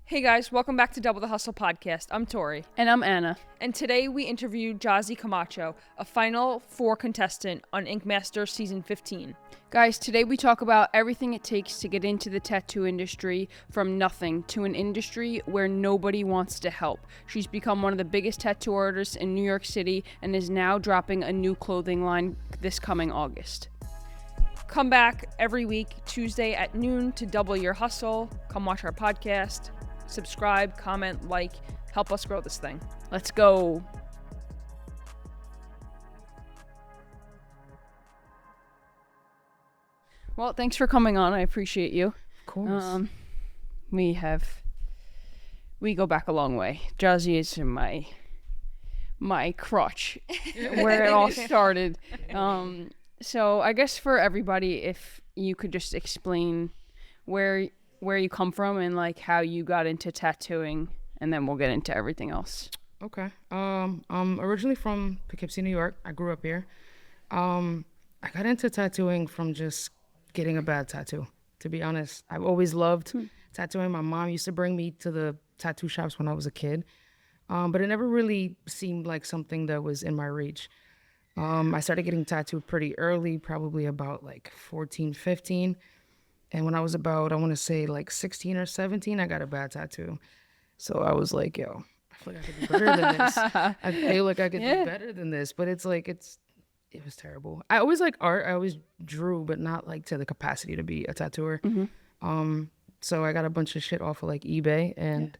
Hey guys, welcome back to Double the Hustle podcast. I'm Tori. And I'm Anna. And today we interviewed Jazzy Camacho, a Final Four contestant on Inkmaster Season 15. Guys, today we talk about everything it takes to get into the tattoo industry from nothing to an industry where nobody wants to help. She's become one of the biggest tattoo artists in New York City and is now dropping a new clothing line this coming August. Come back every week, Tuesday at noon to double your hustle. Come watch our podcast. Subscribe, comment, like, help us grow this thing. Let's go. Well, thanks for coming on. I appreciate you. Of course. We go back a long way. Jazzy is my crutch, where it all started. So I guess for everybody, if you could just explain where you come from and like how you got into tattooing, and then we'll get into everything else. Okay. I'm originally from Poughkeepsie, New York. I grew up here. I got into tattooing from just getting a bad tattoo, to be honest. I've always loved tattooing. My mom used to bring me to the tattoo shops when I was a kid, but it never really seemed like something that was in my reach. I started getting tattooed pretty early, probably about like 14, 15. And when I was about, I want to say like 16 or 17, I got a bad tattoo. So I was like, yo, I feel like I could do better than this. I feel like I could do better than this. But it was terrible. I always liked art. I always drew, but not like to the capacity to be a tattooer. So I got a bunch of shit off of like eBay, and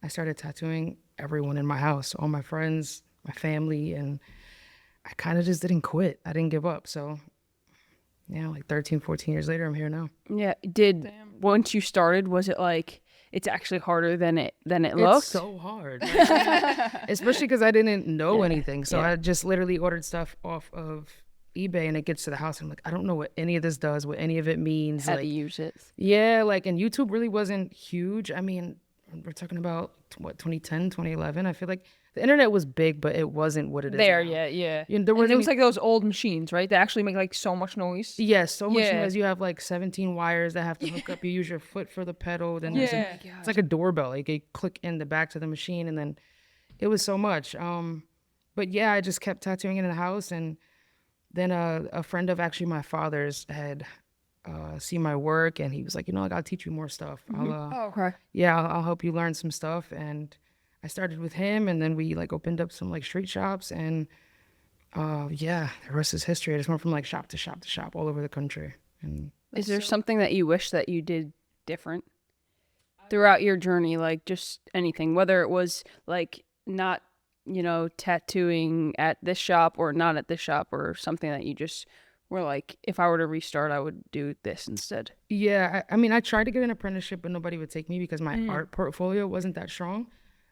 I started tattooing everyone in my house, all my friends, my family, and I kind of just didn't quit. I didn't give up. So yeah, like 13, 14 years later, I'm here now. Yeah. Once you started, was it like it's actually harder than it looked? It's so hard. Especially because I didn't know anything. So I just literally ordered stuff off of eBay, and it gets to the house. And I'm like, I don't know what any of this does, what any of it means. How to use it. Yeah, like, and YouTube really wasn't huge. I mean, we're talking about, 2010, 2011? I feel like the internet was big, but it wasn't what it is now. Yeah. You know, There was like those old machines, right? They actually make like so much noise. Yes, so much noise. You have like 17 wires that have to hook up. You use your foot for the pedal. Then it's like a doorbell. Like you click in the back to the machine, and then it was so much. But yeah, I just kept tattooing in the house, and then a friend of actually my father's had seen my work, and he was like, I gotta teach you more stuff. I'll help you learn some stuff. And I started with him, and then we like opened up some like street shops, and the rest is history. I just went from like shop to shop to shop all over the country. And is there something that you wish that you did different throughout your journey? Like just anything, whether it was like not, tattooing at this shop or not at this shop, or something that you just were like, if I were to restart, I would do this instead. Yeah, I mean, I tried to get an apprenticeship, but nobody would take me because my art portfolio wasn't that strong.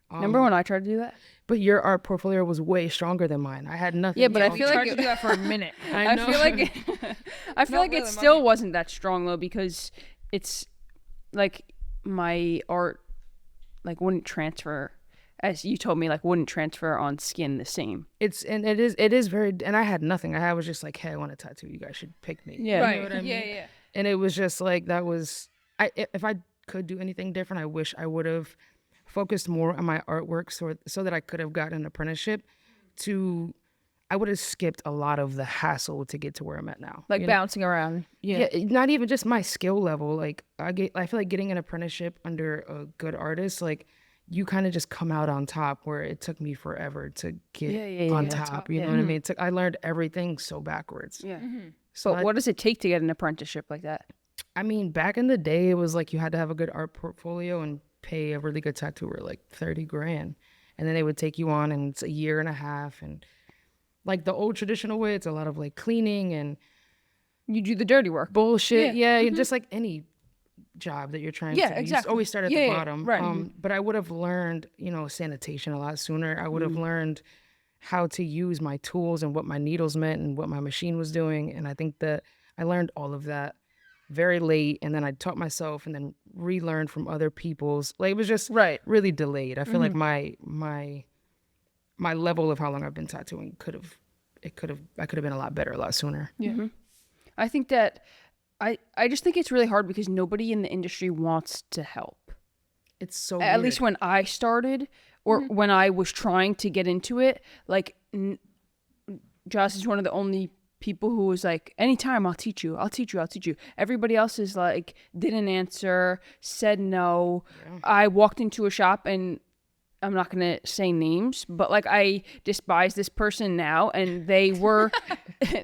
Remember when I tried to do that? But your art portfolio was way stronger than mine. I had nothing. Yeah, but I feel like tried to do that for a minute. I feel like it still wasn't that strong though, because it's like my art like wouldn't transfer, as you told me, like wouldn't transfer on skin the same. It is very, and I had nothing. I was just like, hey, I want a tattoo. You guys should pick me. Yeah, right. You know what I mean? Yeah. And it was just like if I could do anything different, I wish I would have focused more on my artwork so that I could have gotten an apprenticeship. I would have skipped a lot of the hassle to get to where I'm at now. Like bouncing around. Yeah, not even just my skill level. Like I feel like getting an apprenticeship under a good artist, like you kind of just come out on top, where it took me forever to get on top. You know what I mean? I learned everything so backwards. Yeah. So but what does it take to get an apprenticeship like that? I mean, back in the day, it was like you had to have a good art portfolio and pay a really good tattooer like $30,000, and then they would take you on, and it's a year and a half, and like the old traditional way, it's a lot of like cleaning and You do the dirty work. bullshit. Just like any job that you're trying to exactly. you always start at the bottom. Right. But I would have learned sanitation a lot sooner. I would have learned how to use my tools and what my needles meant and what my machine was doing, and I think that I learned all of that very late, and then I taught myself and then relearned from other people's. Like, it was just really delayed. I feel like my level of how long I've been tattooing I could have been a lot better a lot sooner. Yeah. I think that I just think it's really hard because nobody in the industry wants to help. It's so at weird. least when I started or when I was trying to get into it, like Joss is one of the only people who was like, anytime I'll teach you. Everybody else is like, didn't answer, said no. Yeah. I walked into a shop and I'm not going to say names, but like I despise this person now, and they were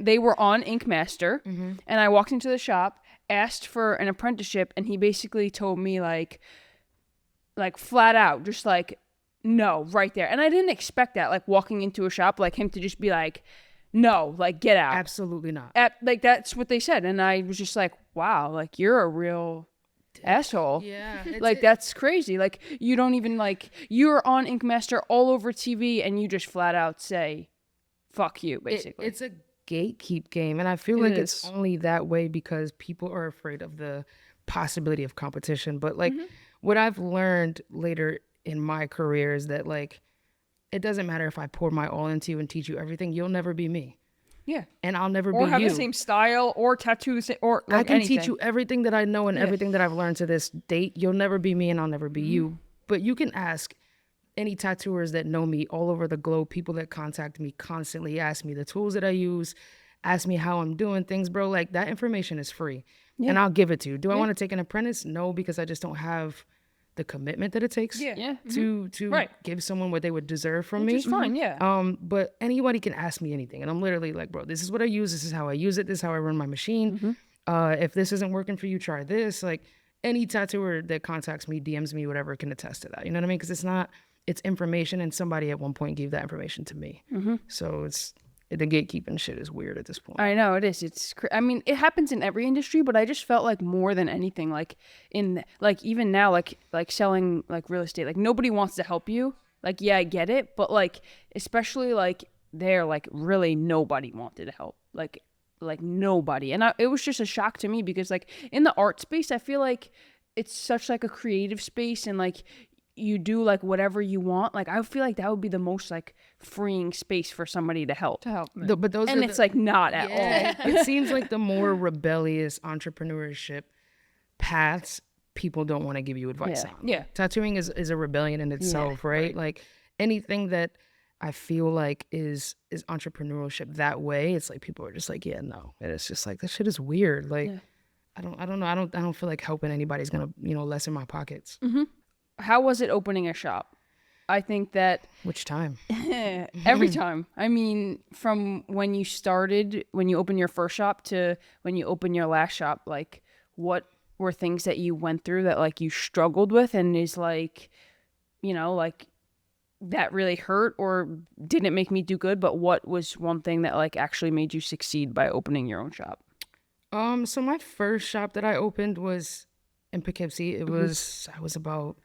they were on Inkmaster, and I walked into the shop, asked for an apprenticeship, and he basically told me like flat out, just like, no, right there. And I didn't expect that, like walking into a shop, like him to just be like, no, like get out. Absolutely not. Like that's what they said, and I was just like, wow, like you're a real asshole. Yeah. Like that's crazy. Like you don't even like, you're on Inkmaster all over TV and you just flat out say fuck you, basically. It's a gatekeep game, and I feel like it's only that way because people are afraid of the possibility of competition. But like what I've learned later in my career is that like it doesn't matter if I pour my all into you and teach you everything, you'll never be me. Yeah. And I'll never Or be have you. the same style or tattoos or like I can anything. teach you everything that I know and everything that I've learned to this date. You'll never be me and I'll never be you. But you can ask any tattooers that know me all over the globe, people that contact me constantly, ask me the tools that I use, ask me how I'm doing things, bro. Like that information is free and I'll give it to you. Do I want to take an apprentice? No, because I just don't have the commitment that it takes to give someone what they would deserve from me. Which is fine, yeah. But anybody can ask me anything, and I'm literally like, bro, this is what I use. This is how I use it. This is how I run my machine. If this isn't working for you, try this. Like any tattooer that contacts me, DMs me, whatever, can attest to that. You know what I mean? Because it's information, and somebody at one point gave that information to me. So the gatekeeping shit is weird at this point. I know it is. I mean, it happens in every industry, but I just felt like more than anything, like in like even now, like selling like real estate, like nobody wants to help you. Like, yeah, I get it, but like especially like there, like really nobody wanted to help. Like nobody, and it was just a shock to me because like in the art space, I feel like it's such like a creative space, and like you do like whatever you want. Like I feel like that would be the most like freeing space for somebody to help. But those And it's like not at all. It seems like the more rebellious entrepreneurship paths, people don't want to give you advice on. Yeah. Tattooing is a rebellion in itself, right? Like anything that I feel like is entrepreneurship that way, it's like people are just like, yeah, no. And it's just like, this shit is weird. Like I don't know. I don't feel like helping anybody's gonna, lessen my pockets. How was it opening a shop? I think that Which time? every time. I mean, from when you started, when you opened your first shop to when you opened your last shop, like what were things that you went through that like you struggled with and is like, like that really hurt or didn't make me do good, but what was one thing that like actually made you succeed by opening your own shop? So my first shop that I opened was in Poughkeepsie. I was about,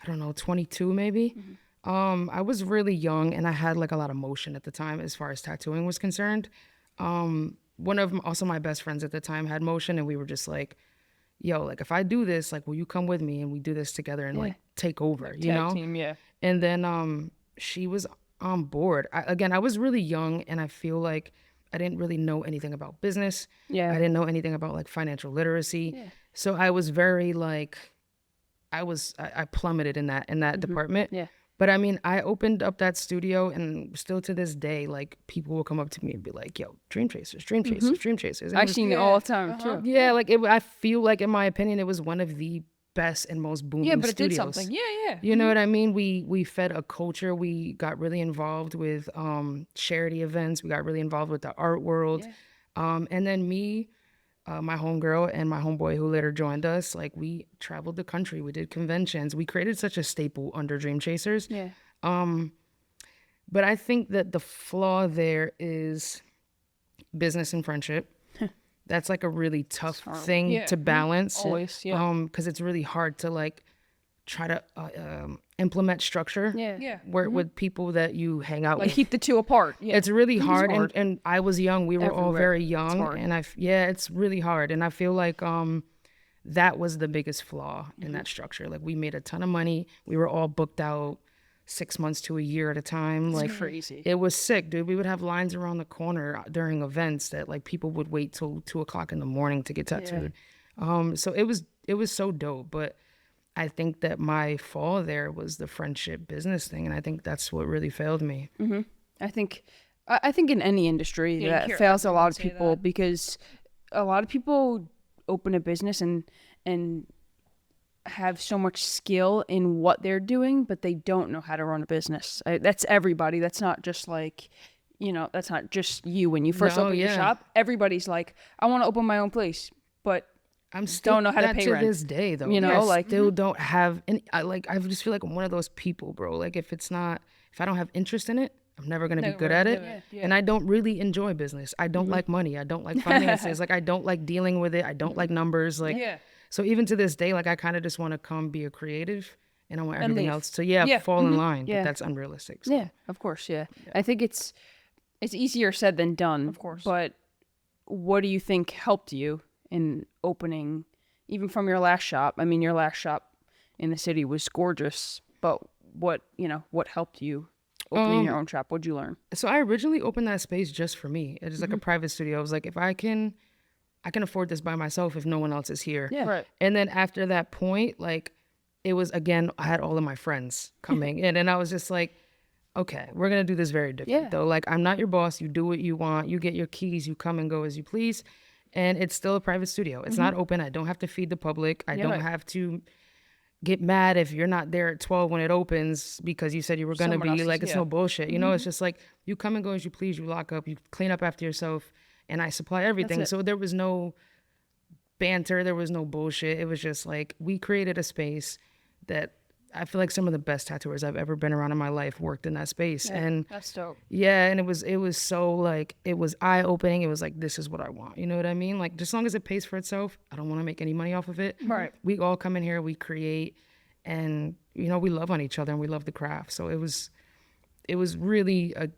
I don't know, 22 maybe. I was really young and I had like a lot of motion at the time as far as tattooing was concerned. One of also my best friends at the time had motion, and we were just like, yo, like if I do this, like will you come with me and we do this together and like take over, you know? Team, yeah. And then she was on board. I was really young, and I feel like I didn't really know anything about business. Yeah. I didn't know anything about like financial literacy. Yeah. So I was very like, I plummeted in that department. Yeah. But I mean, I opened up that studio, and still to this day, like people will come up to me and be like, yo, Dream Chasers. And I've seen it all the time too. Yeah, like I feel like, in my opinion, it was one of the best and most booming Yeah, but studios. it did something. Yeah. You know what I mean? We fed a culture. We got really involved with charity events. We got really involved with the art world. Yeah. And then me, my homegirl, and my homeboy who later joined us, like we traveled the country. We did conventions. We created such a staple under Dream Chasers. Yeah. But I think that the flaw there is business and friendship. That's like a really tough thing to balance. Always, yeah. Because it's really hard to like try to implement structure. Yeah. With people that you hang out Like with. keep the two apart. Yeah. It's really hard. And I was young. We were all very young. hard. And it's really hard. And I feel like that was the biggest flaw in that structure. Like we made a ton of money. We were all booked out 6 months to a year at a time. Like crazy. It was sick, dude. We would have lines around the corner during events that like people would wait till 2:00 in the morning to get tattooed. So it was so dope. But I think that my fall there was the friendship business thing, and I think that's what really failed me. I think in any industry Yeah, that you hear fails a lot everyone of say people that. because a lot of people open a business and have so much skill in what they're doing, but they don't know how to run a business. That's everybody. That's not just like, that's not just you when you first No, open your yeah. shop. Everybody's like, I want to open my own place, but I'm still don't know how to that pay to rent. this day though. You know, I like- still don't have any. I just feel like I'm one of those people, bro. Like if I don't have interest in it, I'm never gonna be good at it. And I don't really enjoy business. I don't like money. I don't like finances. Like I don't like dealing with it. I don't like numbers. Like so even to this day, like I kind of just want to come be a creative, and I want everything leave. else to Yeah. fall in line. Yeah. But that's unrealistic. So. Yeah, of course, yeah. I think it's easier said than done. Of course. But what do you think helped you in opening, even from your last shop? I mean, your last shop in the city was gorgeous, but what helped you opening your own shop? What'd you learn? So I originally opened that space just for me. It was like a private studio. I was like, if I can afford this by myself if no one else is here. Yeah. Right. And then after that point, like it was again, I had all of my friends coming in, and I was just like, okay, we're gonna do this very different Yeah. though. Like I'm not your boss. You do what you want. You get your keys. You come and go as you please. And it's still a private studio. It's not open. I don't have to feed the public. I don't have to get mad if you're not there at 12 when it opens because you said you were gonna Someone be. else is- Like it's yeah. no bullshit. You know, it's just like you come and go as you please. You lock up. You clean up after yourself, and I supply everything. it. So there was no banter. There was no bullshit. It was just like we created a space that I feel like some of the best tattooers I've ever been around in my life worked in that space. And That's dope. yeah, and it was so like it was eye opening. It was like this is what I want. You know what I mean? Like just as long as it pays for itself, I don't want to make any money off of it. Right. We all come in here, we create, and we love on each other and we love the craft. So it was really a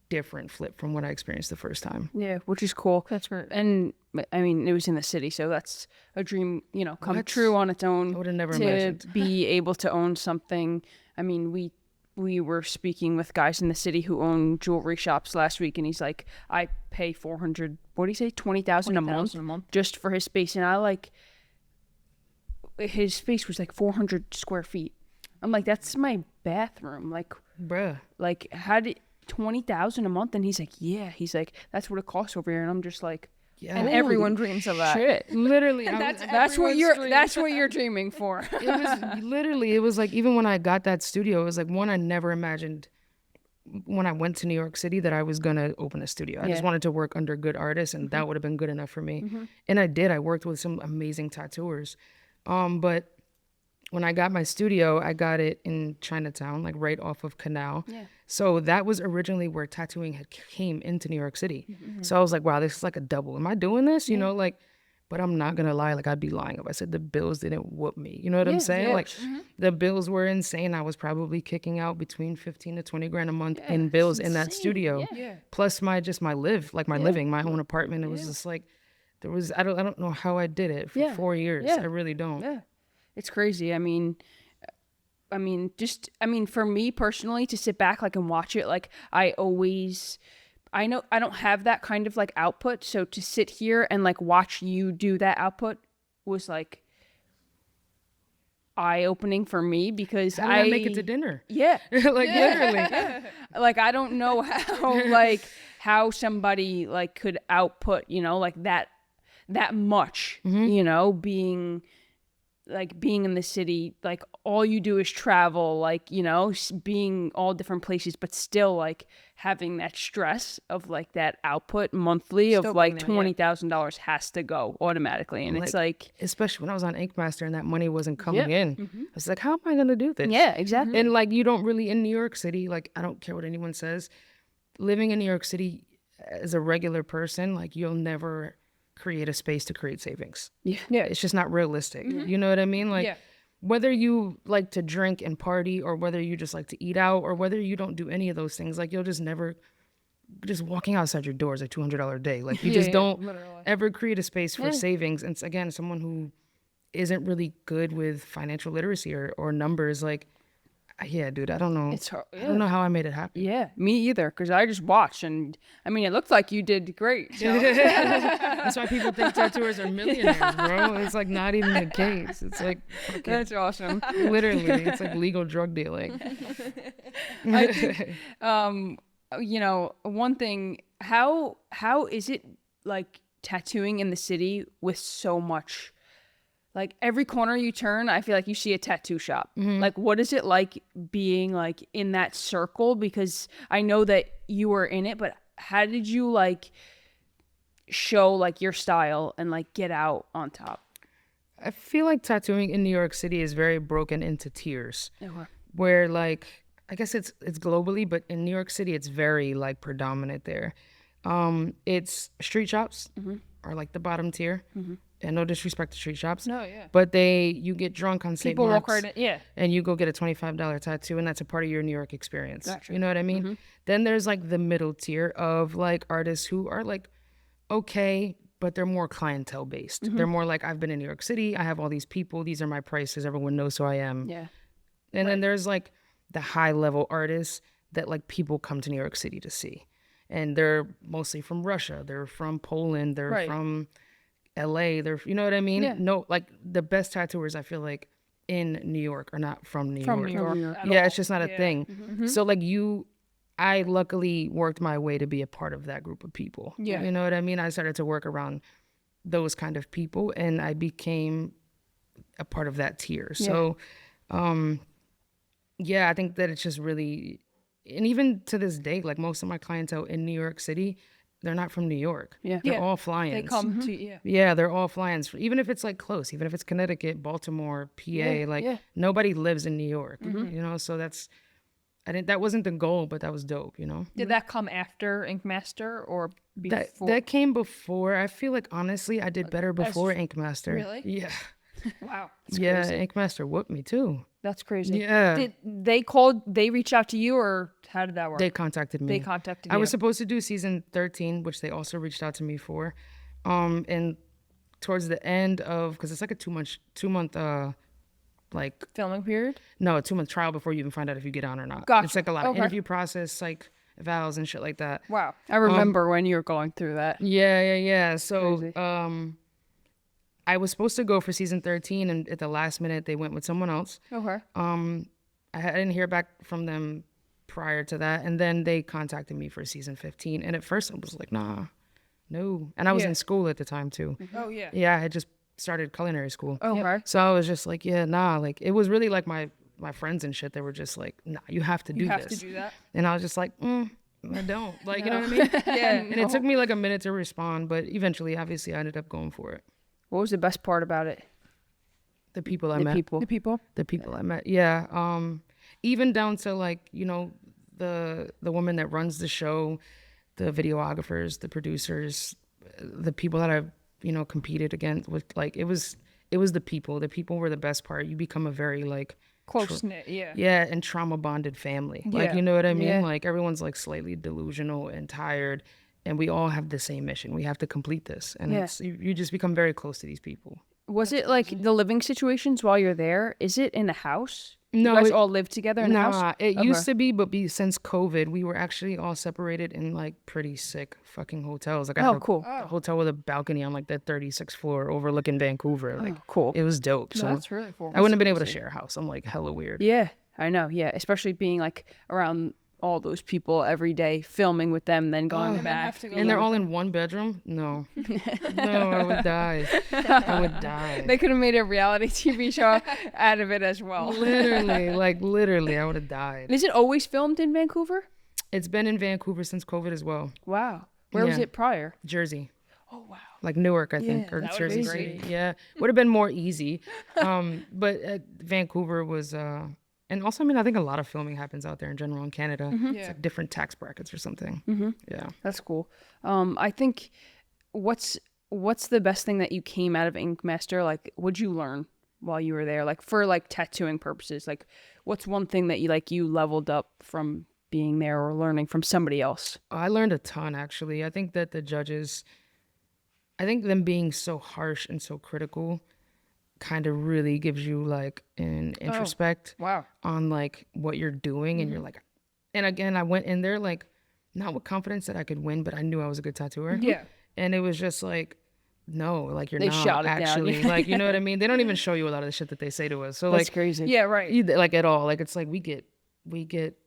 different flip from what I experienced the first time. Yeah, which is cool. That's great. And I mean, it was in the city, so that's a dream, come That's- true on its own. I would have never to imagined. be able to own something. I mean, we were speaking with guys in the city who own jewelry shops last week, and he's like, I pay 400. What do you say? 20,000 a month, 20,000 a month. just for his space, and I like his space was like 400 square feet. I'm like, that's my bathroom. Bruh. Like how did 20,000 a month? And he's like, yeah. He's like, that's what it costs over here, and I'm just like. Yeah. And everyone dreams of that. Shit. Literally, That's what you're dreaming for. it was like even when I got that studio, it was like one I never imagined when I went to New York City that I was gonna open a studio. I just Yeah. wanted to work under good artists, and that would have been good enough for me. And I did. I worked with some amazing tattooers. But when I got my studio, I got it in Chinatown, like right off of Canal. Yeah. So that was originally where tattooing had came into New York City. So I was like, wow, this is like a double. Am I doing this? You know, like, but I'm not gonna lie, like I'd be lying if I said the bills didn't whoop me. You know what I'm saying? Like the bills were insane. I was probably kicking out between 15 to 20 grand a month in bills in that studio. Yeah. Plus my living, my own apartment. It was just like I don't know how I did it for 4 years. Yeah. I really don't. Yeah. It's crazy. I mean, for me personally, to sit back and watch it, I know I don't have that kind of output. So to sit here and watch you do that output was eye opening for me because How did I make it to dinner? Yeah. Literally. I don't know how how somebody could output, that much, being in the city, all you do is travel, being all different places, but still having that stress of that output monthly of Still being there, yeah. $20,000 has to go automatically. And it's especially when I was on Inkmaster and that money wasn't coming in. I was like, how am I gonna do this? yeah, exactly. And you don't really in New York City, I don't care what anyone says, living in New York City as a regular person, you'll never create a space to create savings. Yeah. It's just not realistic. You know what I mean? Yeah. Whether you like to drink and party or whether you just like to eat out or whether you don't do any of those things, you'll just never just walking outside your door is a $200 a day. You just don't ever create a space for savings. And again, someone who isn't really good with financial literacy or numbers, Yeah, dude, I don't know. It's hard. I don't know how I made it happen. Yeah, me either. Because I just watched, and I mean, it looked like you did great. So. That's why people think tattooers are millionaires, bro. It's like not even the case. It's like That's awesome. literally, it's like legal drug dealing. I think, you know, one thing. How is it like tattooing in the city with so much? Like every corner you turn, I feel like you see a tattoo shop. Like, what is it like being like in that circle? Because I know that you were in it, but how did you like show like your style and like get out on top? I feel like tattooing in New York City is very broken into tiers. Okay. Where like I guess it's globally, but in New York City it's very like predominant there. It's street shops are like the bottom tier. And no disrespect to street shops. No, yeah. But you get drunk on St. People walk Mark's right in, yeah. and you go get a $25 tattoo, and that's a part of your New York experience. Gotcha. You know what I mean? Then there's like the middle tier of like artists who are like okay, but they're more clientele based. They're more like, I've been in New York City, I have all these people, these are my prices, everyone knows who I am. Yeah. And then there's like the high level artists that like people come to New York City to see. And they're mostly from Russia, they're from Poland, they're from LA, they're, you know what I mean? Yeah. No, like the best tattooers I feel like in New York are not from New York. New York. Yeah, it's just not a thing. So like I luckily worked my way to be a part of that group of people. Yeah. You know what I mean? I started to work around those kind of people and I became a part of that tier. So I think that it's just really, and even to this day, like most of my clientele in New York City, they're not from New York. Yeah. They're all fly-ins. They come to yeah. Yeah, they're all fly-ins. Even if it's like close, even if it's Connecticut, Baltimore, PA, nobody lives in New York. You know, so that wasn't the goal, but that was dope, you know? Did that come after Inkmaster or before? That came before. I feel like honestly I did better before Inkmaster. Really? Yeah. Wow. Yeah, Inkmaster whooped me too. That's crazy. Yeah. Did they reach out to you or how did that work? They contacted me. They contacted you. I was supposed to do season 13, which they also reached out to me for. And towards the end of, because it's like a two month like filming period? No, a 2-month trial before you even find out if you get on or not. Gotcha. It's like a lot of Okay. interview process, like evals and shit like that. Wow. I remember when you were going through that. Yeah. So Crazy. I was supposed to go for season 13, and at the last minute they went with someone else. Okay. I didn't hear back from them prior to that, and then they contacted me for season 15. And at first I was like, nah, no. And I was in school at the time too. Oh yeah. Yeah, I had just started culinary school. Okay. So I was just like, yeah, nah. Like it was really like my friends and shit. They were just like, nah, you have to do You have this. to do that. And I was just like, I don't. Like, you know what I mean? Yeah. And it took me like a minute to respond, but eventually, obviously, I ended up going for it. What was the best part about it? The people I The met. people. The people. The people I met. Yeah. Even down to like, you know, the woman that runs the show, the videographers, the producers, the people that I've, you know, competed against with, like, it was the people. The people were the best part. You become a very like Close knit. Yeah. yeah, and trauma bonded family. Like, Yeah. you know what I mean? Yeah. Like everyone's like slightly delusional and tired, and we all have the same mission. We have to complete this, and Yeah. it's you just become very close to these people. Was it like the living situations while you're there? Is it in a house? No, you guys it- all live together in a house? Nah, it Okay. used to be, but since COVID, we were actually all separated in like pretty sick fucking hotels. Like I Oh, had cool. a hotel with a balcony on like the 36th floor overlooking Vancouver. Like Cool. it was dope. So That's really cool. I wouldn't have been able to share a house. I'm like hella weird. Yeah, I know. Yeah, especially being like around all those people every day, filming with them, then going back. And they're all in one bedroom? No. No, I would die. I would die. They could have made a reality TV show out of it as well. Literally, I would have died. Is it always filmed in Vancouver? It's been in Vancouver since COVID as well. Wow. Where was Yeah. it prior? Jersey. Oh wow. Like Newark, I think, or that would Jersey be City. great. Yeah, would have been more easy. But Vancouver was, and also, I mean, I think a lot of filming happens out there in general in Canada. It's Yeah. like different tax brackets or something. Yeah. That's cool. I think what's the best thing that you came out of Inkmaster? Like, what'd you learn while you were there? Like for like tattooing purposes, like what's one thing that you leveled up from being there or learning from somebody else? I learned a ton, actually. I think that the judges, I think them being so harsh and so critical kind of really gives you like an introspect Wow. on like what you're doing, and you're like, and again, I went in there like not with confidence that I could win, but I knew I was a good tattooer. Yeah. And it was just like, no, like you're They not shot it down. actually like, you know what I mean? They don't even show you a lot of the shit that they say to us. So That's like, crazy. Yeah, right. like at all, like it's like we get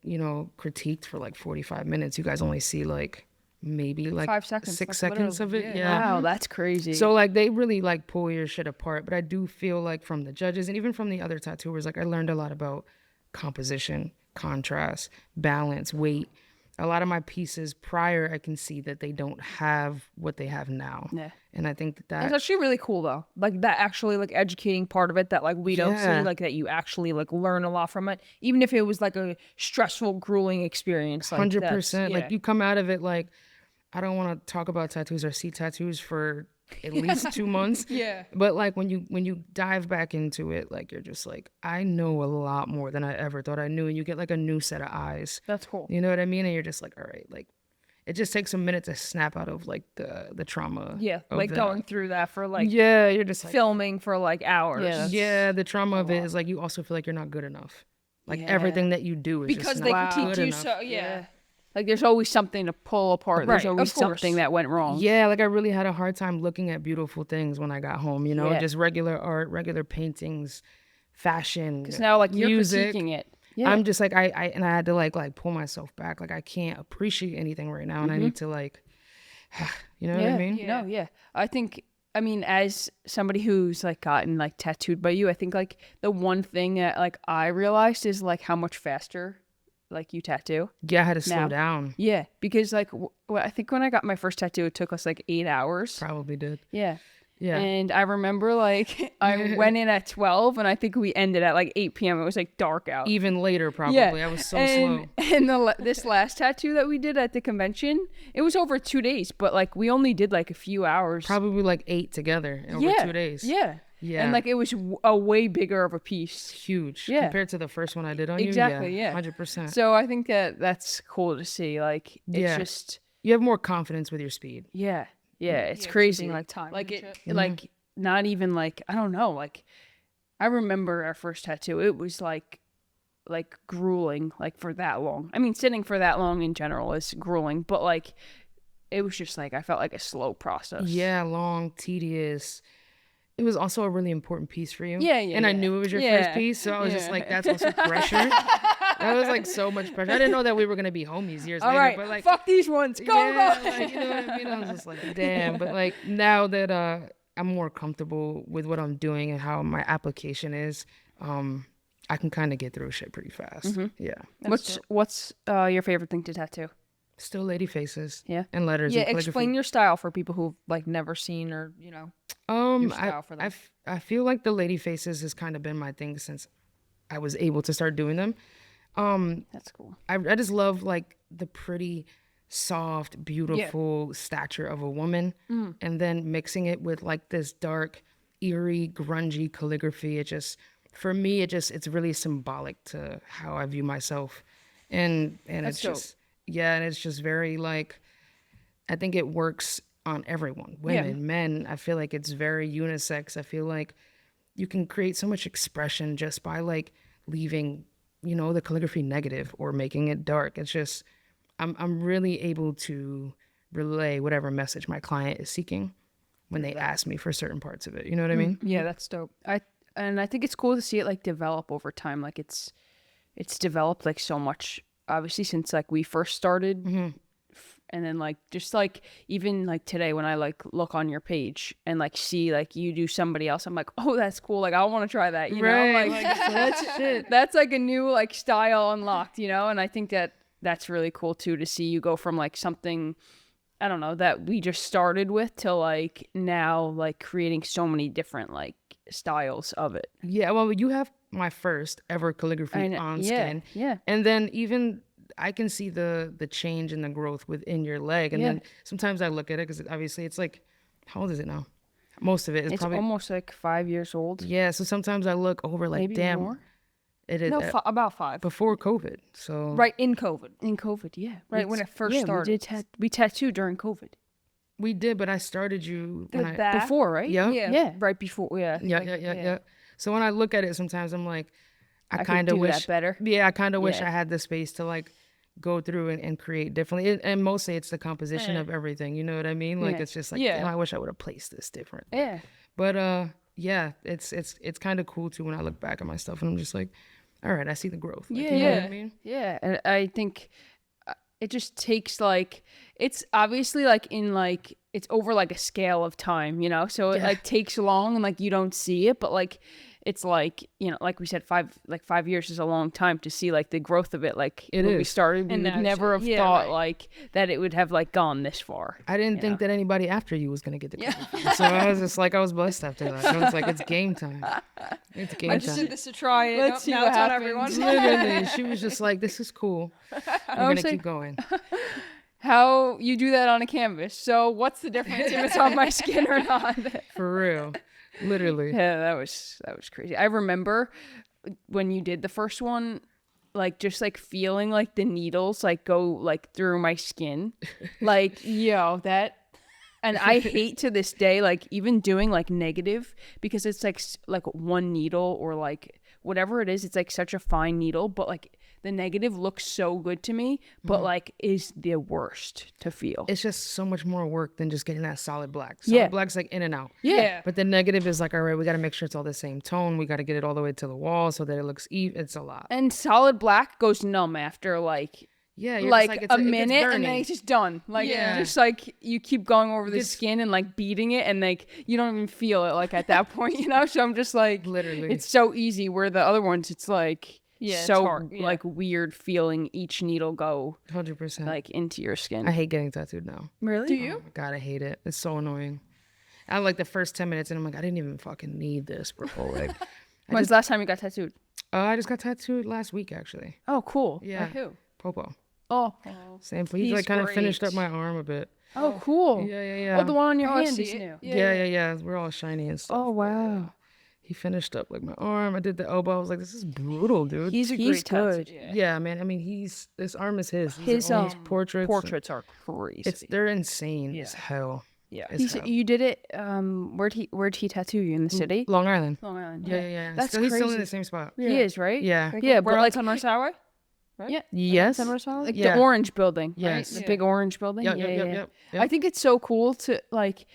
you know, critiqued for like 45 minutes. You guys only see like maybe like 5 seconds, 6 like, seconds of it. literally, Yeah. Wow, that's crazy. So like they really like pull your shit apart. But I do feel like from the judges and even from the other tattooers, like I learned a lot about composition, contrast, balance, weight. A lot of my pieces prior, I can see that they don't have what they have now. Yeah. And I think It's that actually really cool though. Like that actually like educating part of it that like we don't Yeah. see, like that you actually like learn a lot from it. Even if it was like a stressful, grueling experience. Like, 100%. yeah. Like you come out of it like, I don't want to talk about tattoos or see tattoos for at least 2 months. Yeah. But like when you dive back into it, like you're just like, I know a lot more than I ever thought I knew. And you get like a new set of eyes. That's cool. You know what I mean? And you're just like, all right, like it just takes a minute to snap out of like the trauma. Yeah. of Like that. going through that for like Yeah, you're just like, filming for like hours. Yeah, that's- yeah, the trauma of it is like you also feel like you're not good enough. Like Yeah. everything that you do is Because just they not critique good you enough. so yeah. Like there's always something to pull apart. There's Right, always of course. something that went wrong. Yeah, like I really had a hard time looking at beautiful things when I got home, you know, Yeah. just regular art, regular paintings, fashion, Because now like you're music. critiquing it. Yeah. I'm just like I had to like pull myself back. Like I can't appreciate anything right now, and I need to like, you know what I mean? No, yeah. I mean, as somebody who's like gotten like tattooed by you, I think like the one thing that like I realized is like how much faster like you tattoo. Yeah, I had to slow Now. down. Yeah, because like I think when I got my first tattoo, it took us like 8 hours. Probably did. Yeah. Yeah. And I remember like I went in at 12 and I think we ended at like 8 p.m. It was like dark out. Even later, probably. Yeah. I was so and, slow. And this last tattoo that we did at the convention, it was over 2 days, but like we only did like a few hours. Probably like 8 together over yeah. 2 days. Yeah. Yeah. And like it was a way bigger of a piece. Huge. Yeah. Compared to the first one I did on Exactly, you. yeah. 100%. So I think that that's cool to see. Like it's Yeah. just You have more confidence with your speed. yeah, it's Yeah, crazy. keeping, like, time like and it, shit. like not even like I don't know. Like I remember our first tattoo. It was like grueling, like for that long. I mean, sitting for that long in general is grueling, but like it was just like I felt like a slow process. Yeah, long, tedious. It was also a really important piece for you. Yeah, And I knew it was your first piece, so I was just yeah. like, that's also pressure. That was like so much pressure. I didn't know that we were gonna be homies years All later, right, but like, fuck these ones. Go, yeah, go. like, you know what I mean? I was just like, damn. But like now that I'm more comfortable with what I'm doing and how my application is, I can kind of get through shit pretty fast. Yeah. What's your favorite thing to tattoo? Still lady faces. Yeah. And letters. Yeah, and calligraphy. explain your style for people who've like never seen or your style for them. I feel like the lady faces has kind of been my thing since I was able to start doing them. That's cool. I just love like the pretty, soft, beautiful stature of a woman, and then mixing it with like this dark, eerie, grungy calligraphy. It just, for me, it's really symbolic to how I view myself, and That's it's just and it's just very like, I think it works on everyone, women, men. I feel like it's very unisex. I feel like you can create so much expression just by like leaving, you know, the calligraphy negative or making it dark. It's just, I'm really able to relay whatever message my client is seeking when they ask me for certain parts of it. You know what I mean? Yeah, that's dope. I think it's cool to see it like develop over time. Like it's developed like so much, obviously, since like we first started. And then like just like even like today when I like look on your page and like see like you do somebody else, I'm like, oh, that's cool. Like I want to try that. You know, Right, like like, that's like a new like style unlocked. You know, and I think that that's really cool too to see you go from like something, I don't know, that we just started with to like now like creating so many different like styles of it. Yeah, well, you have my first ever calligraphy on skin. Yeah. And then even I can see the change and the growth within your leg. And then sometimes I look at it because obviously it's like, how old is it now? Most of it is It's probably almost like 5 years old. Yeah, so sometimes I look over like, Maybe damn, more. it is No, about 5. before COVID. So Right in COVID. In COVID, yeah. Right when it first yeah, started. We tattooed during COVID. We did, but I started you The when I back. Before, right? Yeah. Yeah. Right before. Yeah. yeah. So when I look at it, sometimes I'm like, I could kind of do wish that better. Yeah, I kind of wish Yeah. I had the space to like go through and create differently. And mostly it's the composition of everything. You know what I mean? Like Yeah. it's just like, Yeah. damn, I wish I would have placed this different. Yeah. But yeah, it's kind of cool too when I look back at my stuff and I'm just like, all right, I see the growth. Like, you know what I mean? Yeah, and I think it just takes like it's obviously like in like it's over like a scale of time, you know. So it like takes long and like you don't see it, but like it's like, you know, like we said, 5 years is a long time to see like the growth of it. Like It when we is. started, we And would now it's- never have yeah, thought right. like that it would have like gone this far. I didn't think that anybody after you was gonna get the credit. So I was just like, I was blessed after that. I was like, it's game time. It's game I just time. did this to try it. Let's see now what it's on happens. everyone. Literally, she was just like, this is cool. We're gonna was like- keep going. How you do that on a canvas? So what's the difference if it's on my skin or not? For real. Literally. Yeah, that was crazy. I remember when you did the first one, like just like feeling like the needles like go like through my skin, like that. And I hate to this day like even doing like negative because it's like one needle or like whatever it is. It's like such a fine needle, but like the negative looks so good to me, but like is the worst to feel. It's just so much more work than just getting that solid black. Yeah. Solid black's like in and out. Yeah. But the negative is like, all right, we got to make sure it's all the same tone. We got to get it all the way to the wall so that it looks even. It's a lot. And solid black goes numb after like Yeah, you're like, just a it gets minute and then burning. it's just done. Like Yeah. just like you keep going over the Gets- skin and like beating it and like you don't even feel it like at that point, you know? So I'm just like Literally. it's so easy where the other ones it's like it's so hard, yeah. like weird feeling each needle go 100%. like into your skin. I hate getting tattooed now. Really? Do Oh you? my God, I hate it. It's so annoying. I like the first 10 minutes and I'm like, I didn't even fucking need this, bro. Like, When's the last time you got tattooed? I just got tattooed last week, actually. Oh, cool. Yeah. By who? Popo. Oh. Same. He He's like kind of finished great. up my arm a bit. Oh, cool. Yeah. Oh, the one on your I hand see is it. new. Yeah. We're all shiny and stuff. Oh, wow. He finished up like my arm. I did the elbow. I was like, this is brutal, dude. He's a He's great tattoo- good. Yeah. Yeah, man. I mean, this arm is his. These are all his portraits. Portraits are crazy. They're insane as hell. Yeah. As hell. You did it. Where'd he tattoo you in the city? Long Island. Long Island. Yeah. That's He's still in crazy. the same spot. He is, right? Yeah. Yeah, We're but on like Sunrise Highway? Yes. like Yeah. the orange building, Yes. right? The big orange building. Yep, yeah, yep, yeah. yep. I think it's so cool to like.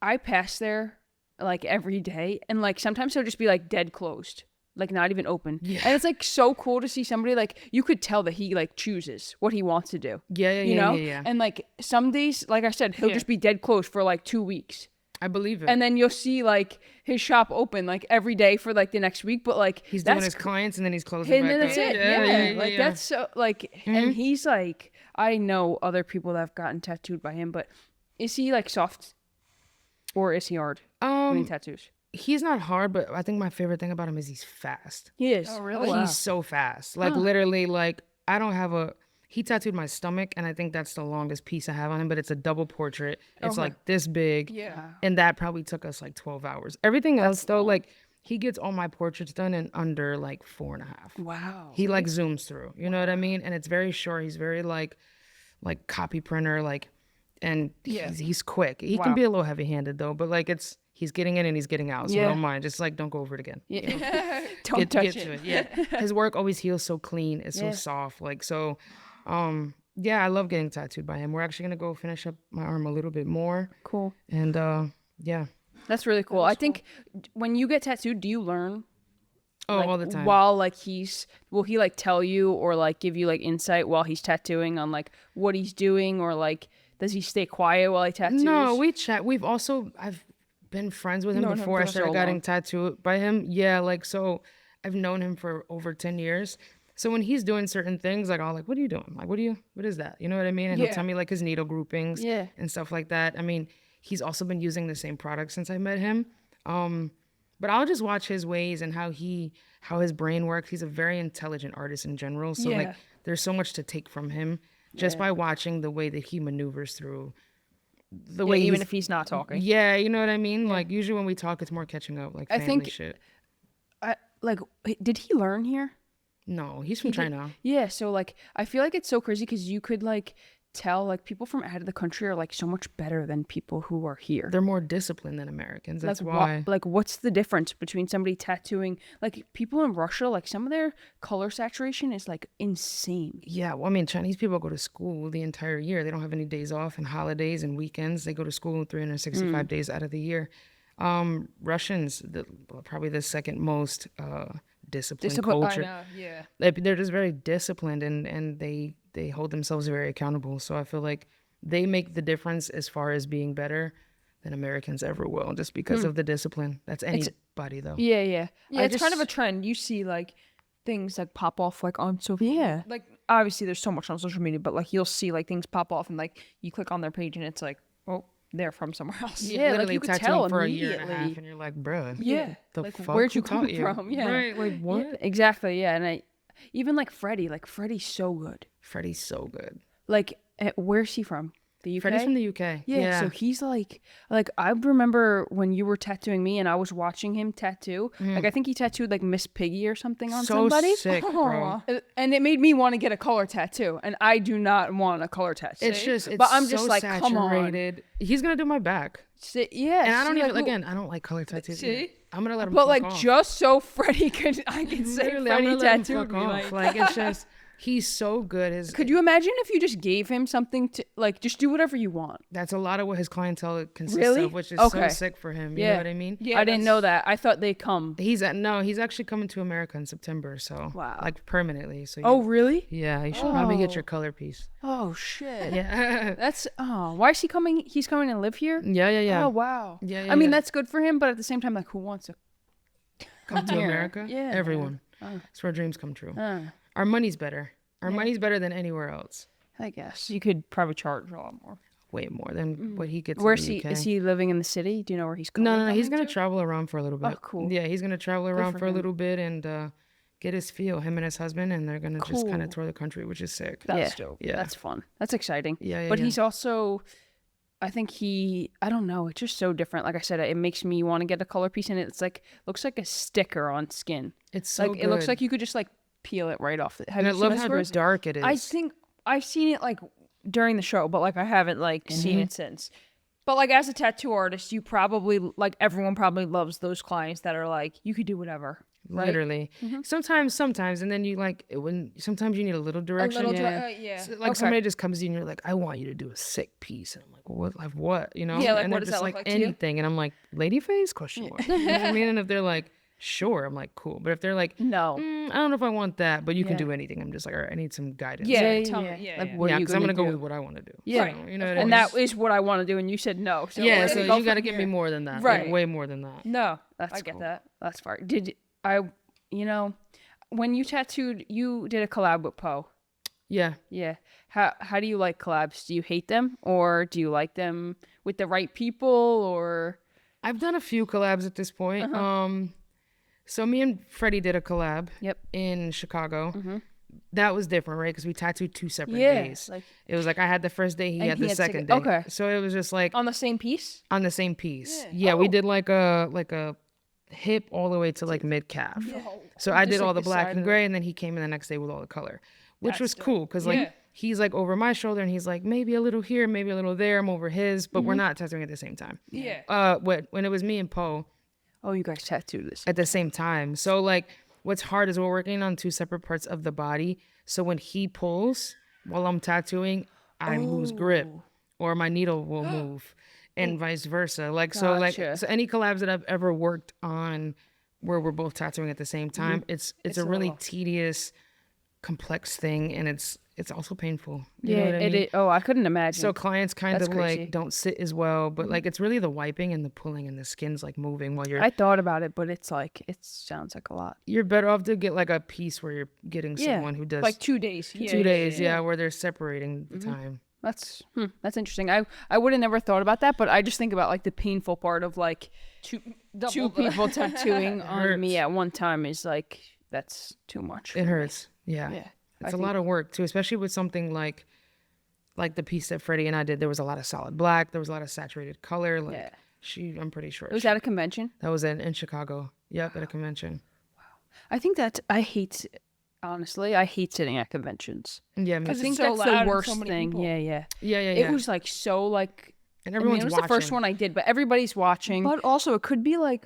I pass there like every day, and like sometimes it'll just be like dead closed, like not even open. Yeah. And it's like so cool to see somebody like you could tell that he like chooses what he wants to do. Yeah. You know, Yeah. and like some days, like I said, he'll Yeah. just be dead closed for like 2 weeks. I believe it. And then you'll see like his shop open like every day for like the next week, but like He's doing that's his clients and then he's closing and back then that's up. it. Yeah, like yeah. that's so like, and he's like, I know other people that have gotten tattooed by him, but is he like soft or is he hard when he tattoos? He's not hard, but I think my favorite thing about him is he's fast. He is. Oh, really? He's so fast. Like literally, like I don't have a. He tattooed my stomach, and I think that's the longest piece I have on him. But it's a double portrait. It's like this big. Yeah. And that probably took us like 12 hours. Everything else though, like he gets all my portraits done in under like 4.5. Wow. He like zooms through. You know what I mean? And it's very short. He's very like copy printer like, and he's quick. He can be a little heavy handed though, but like he's getting in and he's getting out. So Yeah. don't mind. Just like don't go over it again. Don't touch Get it. to it. Yeah. His work always heals so clean. It's so soft. Like so yeah, I love getting tattooed by him. We're actually gonna go finish up my arm a little bit more. Cool. And yeah. That's really cool. I think when you get tattooed, do you learn? Oh, Like, all the time. While like will he like tell you or like give you like insight while he's tattooing on like what he's doing or like does he stay quiet while he tattoos? No, we chat. I've been friends with him Known him before I for so started getting long. tattooed by him. Yeah, like so I've known him for over 10 years. So when he's doing certain things, like I'll like, what are you doing? Like, what is that? You know what I mean? And he'll tell me like his needle groupings and stuff like that. I mean, he's also been using the same product since I met him. But I'll just watch his ways and how his brain works. He's a very intelligent artist in general. So like there's so much to take from him just by watching the way that he maneuvers through the way even he's- if he's not talking. Yeah, you know what I mean? Like usually when we talk it's more catching up, like I family think- shit. Like did he learn here? No, he's from China. Yeah, so like I feel like it's so crazy because you could like tell like people from out of the country are like so much better than people who are here. They're more disciplined than Americans. That's like why. like what's the difference between somebody tattooing like people in Russia, like some of their color saturation is like insane. Yeah, well, I mean, Chinese people go to school the entire year. They don't have any days off and holidays and weekends. They go to school 365 days out of the year. Russians, probably the second most disciplined culture. I know, yeah. They're just very disciplined and they hold themselves very accountable. So I feel like they make the difference as far as being better than Americans ever will, just because of the discipline. That's anybody though. Yeah. Yeah, it's kind of a trend. You see like things like pop off like on social Yeah. like obviously there's so much on social media, but like you'll see like things pop off and like you click on their page and it's like, oh, they're from somewhere else. Yeah, like Literally you could tattooing tell for a year and a immediately. half, and you're like, bruh, Yeah. the Like, fuck? where'd you Who taught come from? Yeah. Right, like what? Yeah, exactly. Yeah, and I even like Freddie's so good. Freddie's so good. Like, where's he from? The UK. Freddie's from the UK. Yeah, so he's like I remember when you were tattooing me and I was watching him tattoo. Like I think he tattooed like Miss Piggy or something on so somebody. sick, bro. And it made me want to get a color tattoo, and I do not want a color tattoo. It's but I'm so just like, come on. saturated. He's gonna do my back, Yeah, and I don't see, even. like, Again, I don't like color tattoos. See? either. I'm gonna let him. but fuck like off. just so Freddie I can say Literally, I'm Freddie gonna let him tattooed fuck me. off. Like, Like it's just he's so good. could you imagine if you just gave him something to like just do whatever you want? That's a lot of what his clientele consists Really? of, which is Okay. so sick for him. You Yeah. know what I mean? Yeah, I didn't know that. I thought they come. He's actually coming to America in September, so Wow. like permanently. So Oh, really? yeah, you should probably get Oh. your color piece. Oh shit. Yeah, That's why is he coming? He's coming to live here? yeah. Oh wow. Yeah, I mean yeah. that's good for him, but at the same time, like who wants to Come to here? America. Yeah. Everyone. It's where dreams come true. Our money's better. Our money's better than anywhere else. I guess you could probably charge a lot more. Way more than what he gets. Where's in he? the UK. Is he living in the city? Do you know where he's coming? No. He's coming gonna to? travel around for a little bit. Oh, cool. Yeah, he's gonna travel around for for a him. little bit and get his feel. Him and his husband, and they're gonna just kind Cool. of tour the country, which is sick. That's dope. Yeah. That's fun. That's exciting. Yeah, But yeah. he's also, I think I don't know. It's just so different. Like I said, it makes me want to get a color piece, and it's like looks like a sticker on skin. It's so Like it looks good. like you could just like peel it right off. Have And I you seen love this how yours? dark it is. I think I've seen it like during the show, but like I haven't like seen it since. But like as a tattoo artist, you probably like everyone probably loves those clients that are like you could do whatever. Right? Literally. Sometimes, and then you like sometimes you need a little direction. Yeah. So, like somebody just comes in, you're like, I want you to do a sick piece, and I'm like, well, what? Like what? You know? Yeah, like, and what they're does just that look like like to you? anything, and I'm like, lady face? Question mark. You know what I mean? And if they're like, sure, I'm like, cool. But if they're like, No. I don't know if I want that, but you can Yeah. do anything. I'm just like, all right, I need some guidance. Yeah, tell me. yeah. Yeah, Like, yeah. what are Yeah, you because I'm gonna gonna go do? with what I want to do. Yeah. So, you know what I And mean? that is what I want to do, and you said no. So Yeah, we're so gonna go you got to from give me here. more than that. Like, Right. way more than that. No, That's I get cool. that. That's fine. Did I? You know, when you tattooed, you did a collab with Poe. Yeah. Yeah. How do you like collabs? Do you hate them, or do you like them with the right people, or? I've done a few collabs at this point. So me and Freddie did a collab Yep. in Chicago. That was different, right? Because we tattooed 2 separate Yeah, days. like- It was like I had the first day, he And had he the had second second- day. okay. So it was just like On the same piece? on the same piece. Yeah, we did like a hip all the way to like mid calf. So I did Just, all like, the the black side and of gray, and then he came in the next day with all the color, which That's was dope. cool because like Yeah. he's like over my shoulder and he's like maybe a little here, maybe a little there. I'm over his, but we're not tattooing at the same time. Yeah. When it was me and Poe Oh, you guys tattooed this. at the same time. So like what's hard is we're working on 2 separate parts of the body. So when he pulls while I'm tattooing, I lose grip or my needle will move and vice versa. Like Gotcha. so any collabs that I've ever worked on where we're both tattooing at the same time, it's a really tedious, complex thing, and it's also painful. You know what I mean? Oh, I couldn't imagine. So clients kind That's of crazy. like don't sit as well, but like it's really the wiping and the pulling and the skin's like moving while you're I thought about it, but it's like it sounds like a lot. you're better off to get like a piece where you're getting Yeah. someone who does Like 2 days. 2 days, yeah, where they're separating the time. That's interesting. I would have never thought about that, but I just think about like the painful part of like two people tattooing on me at one time is like that's too much. It hurts. Yeah. Yeah, It's a lot of work too, especially with something like the piece that Freddie and I did. There was a lot of solid black, there was a lot of saturated color. Like Yeah. I'm pretty sure. It was at a convention. That was in Chicago. Yep, at a convention. I think that I hate Honestly, I hate sitting at conventions. Yeah, me I too. think so that's loud the and worst so many thing. people. Yeah, yeah. Yeah, yeah, It yeah. was like so like. And I mean, everyone's it was watching. the first one I did, but everybody's watching. But also, it could be like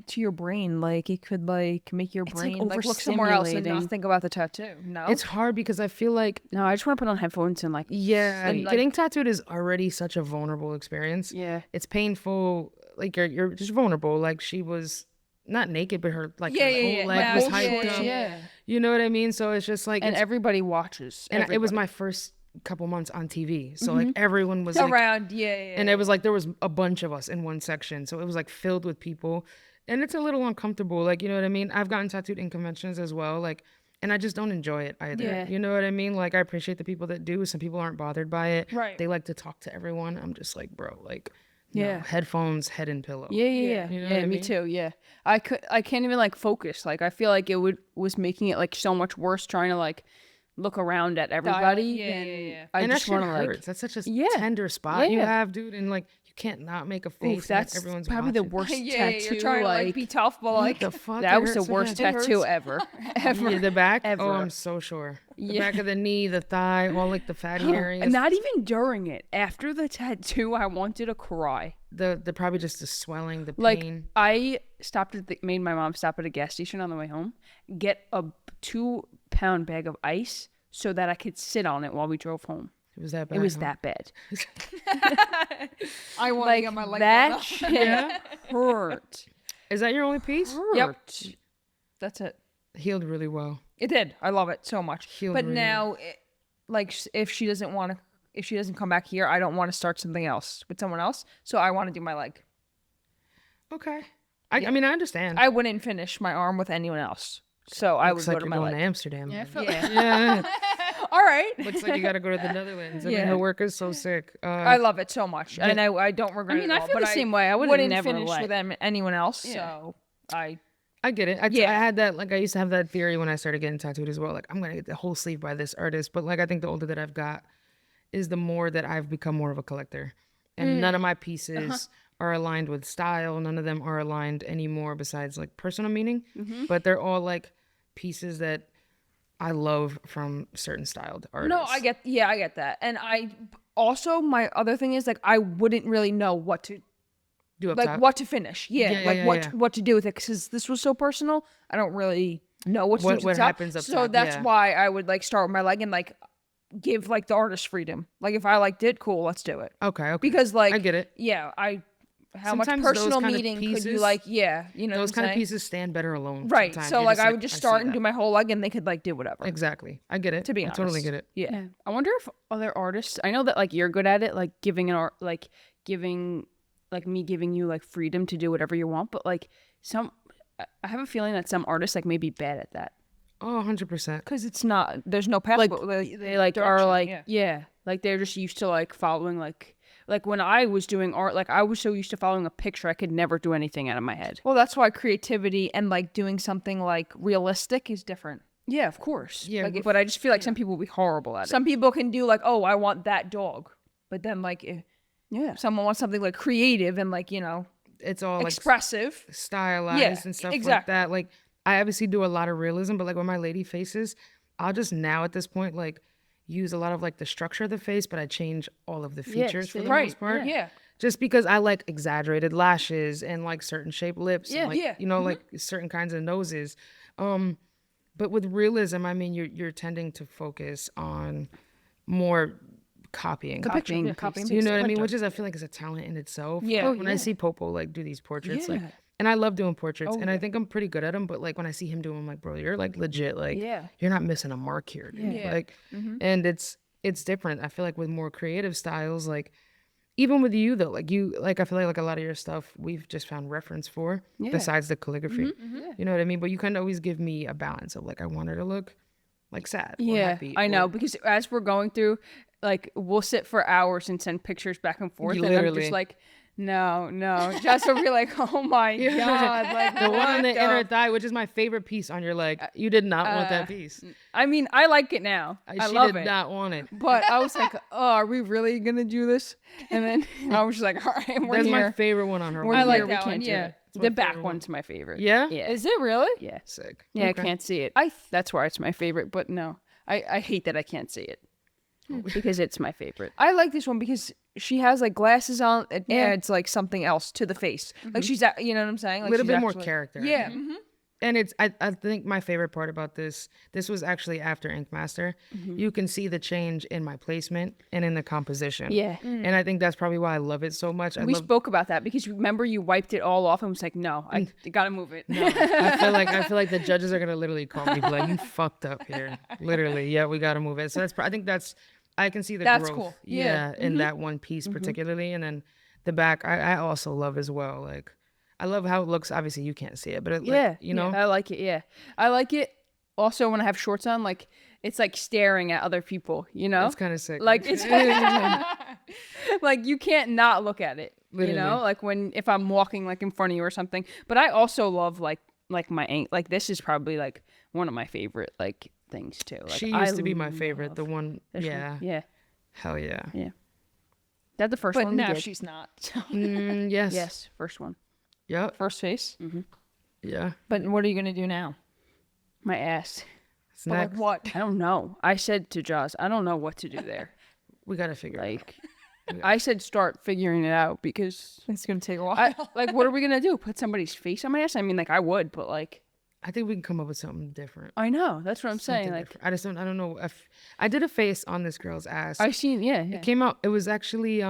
to your brain, like it could like make your It's, like, brain like look somewhere else and not overstimulating. think about the tattoo. No, It's hard because I feel like, No, I just want to put on headphones and like. yeah, And, like- getting tattooed is already such a vulnerable experience. Yeah. It's painful. Like you're just vulnerable. Like she was not naked, but her like Yeah, her yeah, whole yeah. leg Yeah, was yeah, hyped yeah, up. yeah. You know what I mean? So it's just like And it's, everybody watches. and it was everybody. my first couple months on TV. So like everyone was like, around. Yeah. and it was like there was a bunch of us in one section, so it was like filled with people, and it's a little uncomfortable. Like, you know what I mean? I've gotten tattooed in conventions as well, like, and I just don't enjoy it either. Yeah. You know what I mean? Like, I appreciate the people that do. Some people aren't bothered by it. Right. They like to talk to everyone. I'm just like, bro, like, no, Yeah. headphones, head and pillow. Yeah, yeah, Yeah. yeah. You know Yeah, what I me mean? too. Yeah, I can't even like focus. Like, I feel like it was making it like so much worse trying to like look around at everybody. Yeah, and yeah, yeah. I And that just shit want to like. hurts. That's such a Yeah. tender spot you Yeah. have, dude, and like you can't not make a face. Oof, and, like, that's everyone's probably the watching. worst Yeah, tattoo. you're trying to like be tough, but What like the fuck? that It was the hurts so worst bad. tattoo ever. Yeah, the back. Ever. Oh, I'm so sure. The Yeah. back of the knee, the thigh, all like the fatty areas. Not even during it. After the tattoo, I wanted to cry. The probably just the swelling, the Like pain. I made my mom stop at a gas station on the way home, get a 2-pound bag of ice so that I could sit on it while we drove home. It was that bad. It was huh? that bad. I want to Like get my leg that up. shit hurt. Is that your only piece? Hurt. That's it. Healed really well. It did. I love it so much. Healed But really now, like, if she doesn't want to, if she doesn't come back here, I don't want to start something else with someone else. So I want to do my leg. Okay. I mean, I understand. I wouldn't finish my arm with anyone else. So I would Looks go like to you're my going leg. to Amsterdam. Yeah, I felt Yeah. All right. Looks like you got to go to the Netherlands. I mean, Yeah. her work is so sick. I love it so much, and I don't regret it. I mean, at I all, feel but the same way. I wouldn't never finish let- with anyone else. Yeah. So I get it. I Yeah. had that, like, I used to have that theory when I started getting tattooed as well. Like, I'm going to get the whole sleeve by this artist. But, like, I think the older that I've got is the more that I've become more of a collector. And none of my pieces are aligned with style. None of them are aligned anymore besides, like, personal meaning. But they're all, like, pieces that I love from certain styled artists. no, I get that, and I also my other thing is like I wouldn't really know what to Do up like top. what to finish. Yeah, Yeah, like yeah, what yeah. what to do with it because this was so personal. I don't really know what to do with What the top. happens up so top, that's yeah. why I would like start with my leg and like give like the artist freedom. Like if I liked it, cool, let's do it. Okay. Because like I get it. Yeah, how Sometimes much those personal kind of meaning could you pieces- like? Yeah, you know Those what I'm kind of saying? pieces stand better alone. Right. sometimes. So You're like I would just see start and that. do my whole leg and they could like do whatever. Exactly. I get it. To be I honest. totally get it. Yeah. Yeah. I wonder if other artists. I know that like you're good at it, like giving an art, like giving, like me giving you like freedom to do whatever you want. But like I have a feeling that some artists like may be bad at that. Oh, 100%. Because it's not, there's no path. Like but they like are direction, like yeah. yeah, like they're just used to like following like when I was doing art, like I was so used to following a picture, I could never do anything out of my head. Well, that's why creativity and like doing something like realistic is different. Yeah, of course. Yeah, Like, if But I just feel like some people will be horrible at it. some people can do like, oh, I want that dog. But then like if Yeah. someone wants something like creative and like, you know, It's all like expressive. stylized Yeah, and stuff like exactly. that. Like, I obviously do a lot of realism, but like with my lady faces, I'll just now at this point like use a lot of like the structure of the face, but I change all of the features for see? the Right. most part. Yeah. Just because I like exaggerated lashes and like certain shaped lips, Yeah, and, like, yeah. you know, like certain kinds of noses. But with realism, I mean, you're tending to focus on more copying. Copying, Yeah, copy and You know what I mean? Picture. Which is, I feel like, is a talent in itself. Yeah. Like, when I see Popo like do these portraits, like, Yeah. and I love doing portraits, Oh, and I think I'm pretty good at them. But like when I see him do them, I'm like, bro, you're like legit. Like, Yeah. you're not missing a mark here, dude. Yeah. Like, and it's different. I feel like with more creative styles, like even with you though, like you, like I feel like a lot of your stuff we've just found reference for besides the calligraphy. You know what I mean? But you can always give me a balance of like I want her to look like sad. Or Yeah, happy, I know or- because as we're going through, like we'll sit for hours and send pictures back and forth, and I'm Literally. just like, no. Just will be like, oh my god, like The one on the what the- inner thigh, which is my favorite piece on your leg. You did not want that piece. I mean, I like it now. I She love did it. not want it. But I was like, oh, are we really gonna do this? And then I was just like, all right, we're That's here. my favorite one on her. We're I leg. like here, we that one. can't do Yeah. it. my The back favorite one. one's my favorite. Yeah? Yeah. Is it really? Yeah. Sick. Yeah, Okay. I can't see it. I That's why it's my favorite, but no. I hate that I can't see it. Because it's my favorite. I like this one because she has like glasses on. It Yeah. adds like something else to the face. Like she's, you know what I'm saying? A Like little she's bit more actually- character. Yeah. And it's I think my favorite part about this was actually after Inkmaster. You can see the change in my placement and in the composition. Yeah. And I think that's probably why I love it so much. We spoke about that because remember you wiped it all off and was like, no, I gotta move it. I feel like the judges are gonna literally call me, be like, you fucked up here. Literally, yeah, we gotta move it. So I think I can see the That's growth. cool. Yeah, in that one piece particularly, and then the back I also love as well. Like I love how it looks. Obviously, you can't see it, but you know, I like it. Yeah, I like it. Also, when I have shorts on, like it's like staring at other people. You know, it's kind of sick. like it's like you can't not look at it. You know, Literally. like if I'm walking like in front of you or something. But I also love like my ink. Like this is probably like one of my favorite like things too. Like, she used to be my favorite. The one, this one. yeah, Yeah. hell yeah. That's the first But one. we now did. she's not. Yes. Yes, first one. Yep. First face. Yeah. But what are you gonna do now? My ass. It's But next. like what? I don't know. I said to Jaws, I don't know what to do there. We gotta figure it out. Like, I said start figuring it out because It's gonna take a while. like, what are we gonna do? Put somebody's face on my ass? I mean, like, I would, but like, I think we can come up with something different. I know. That's what I'm saying. Something Like, different. I don't know if I did a face on this girl's ass. I seen, yeah. It came out. It was actually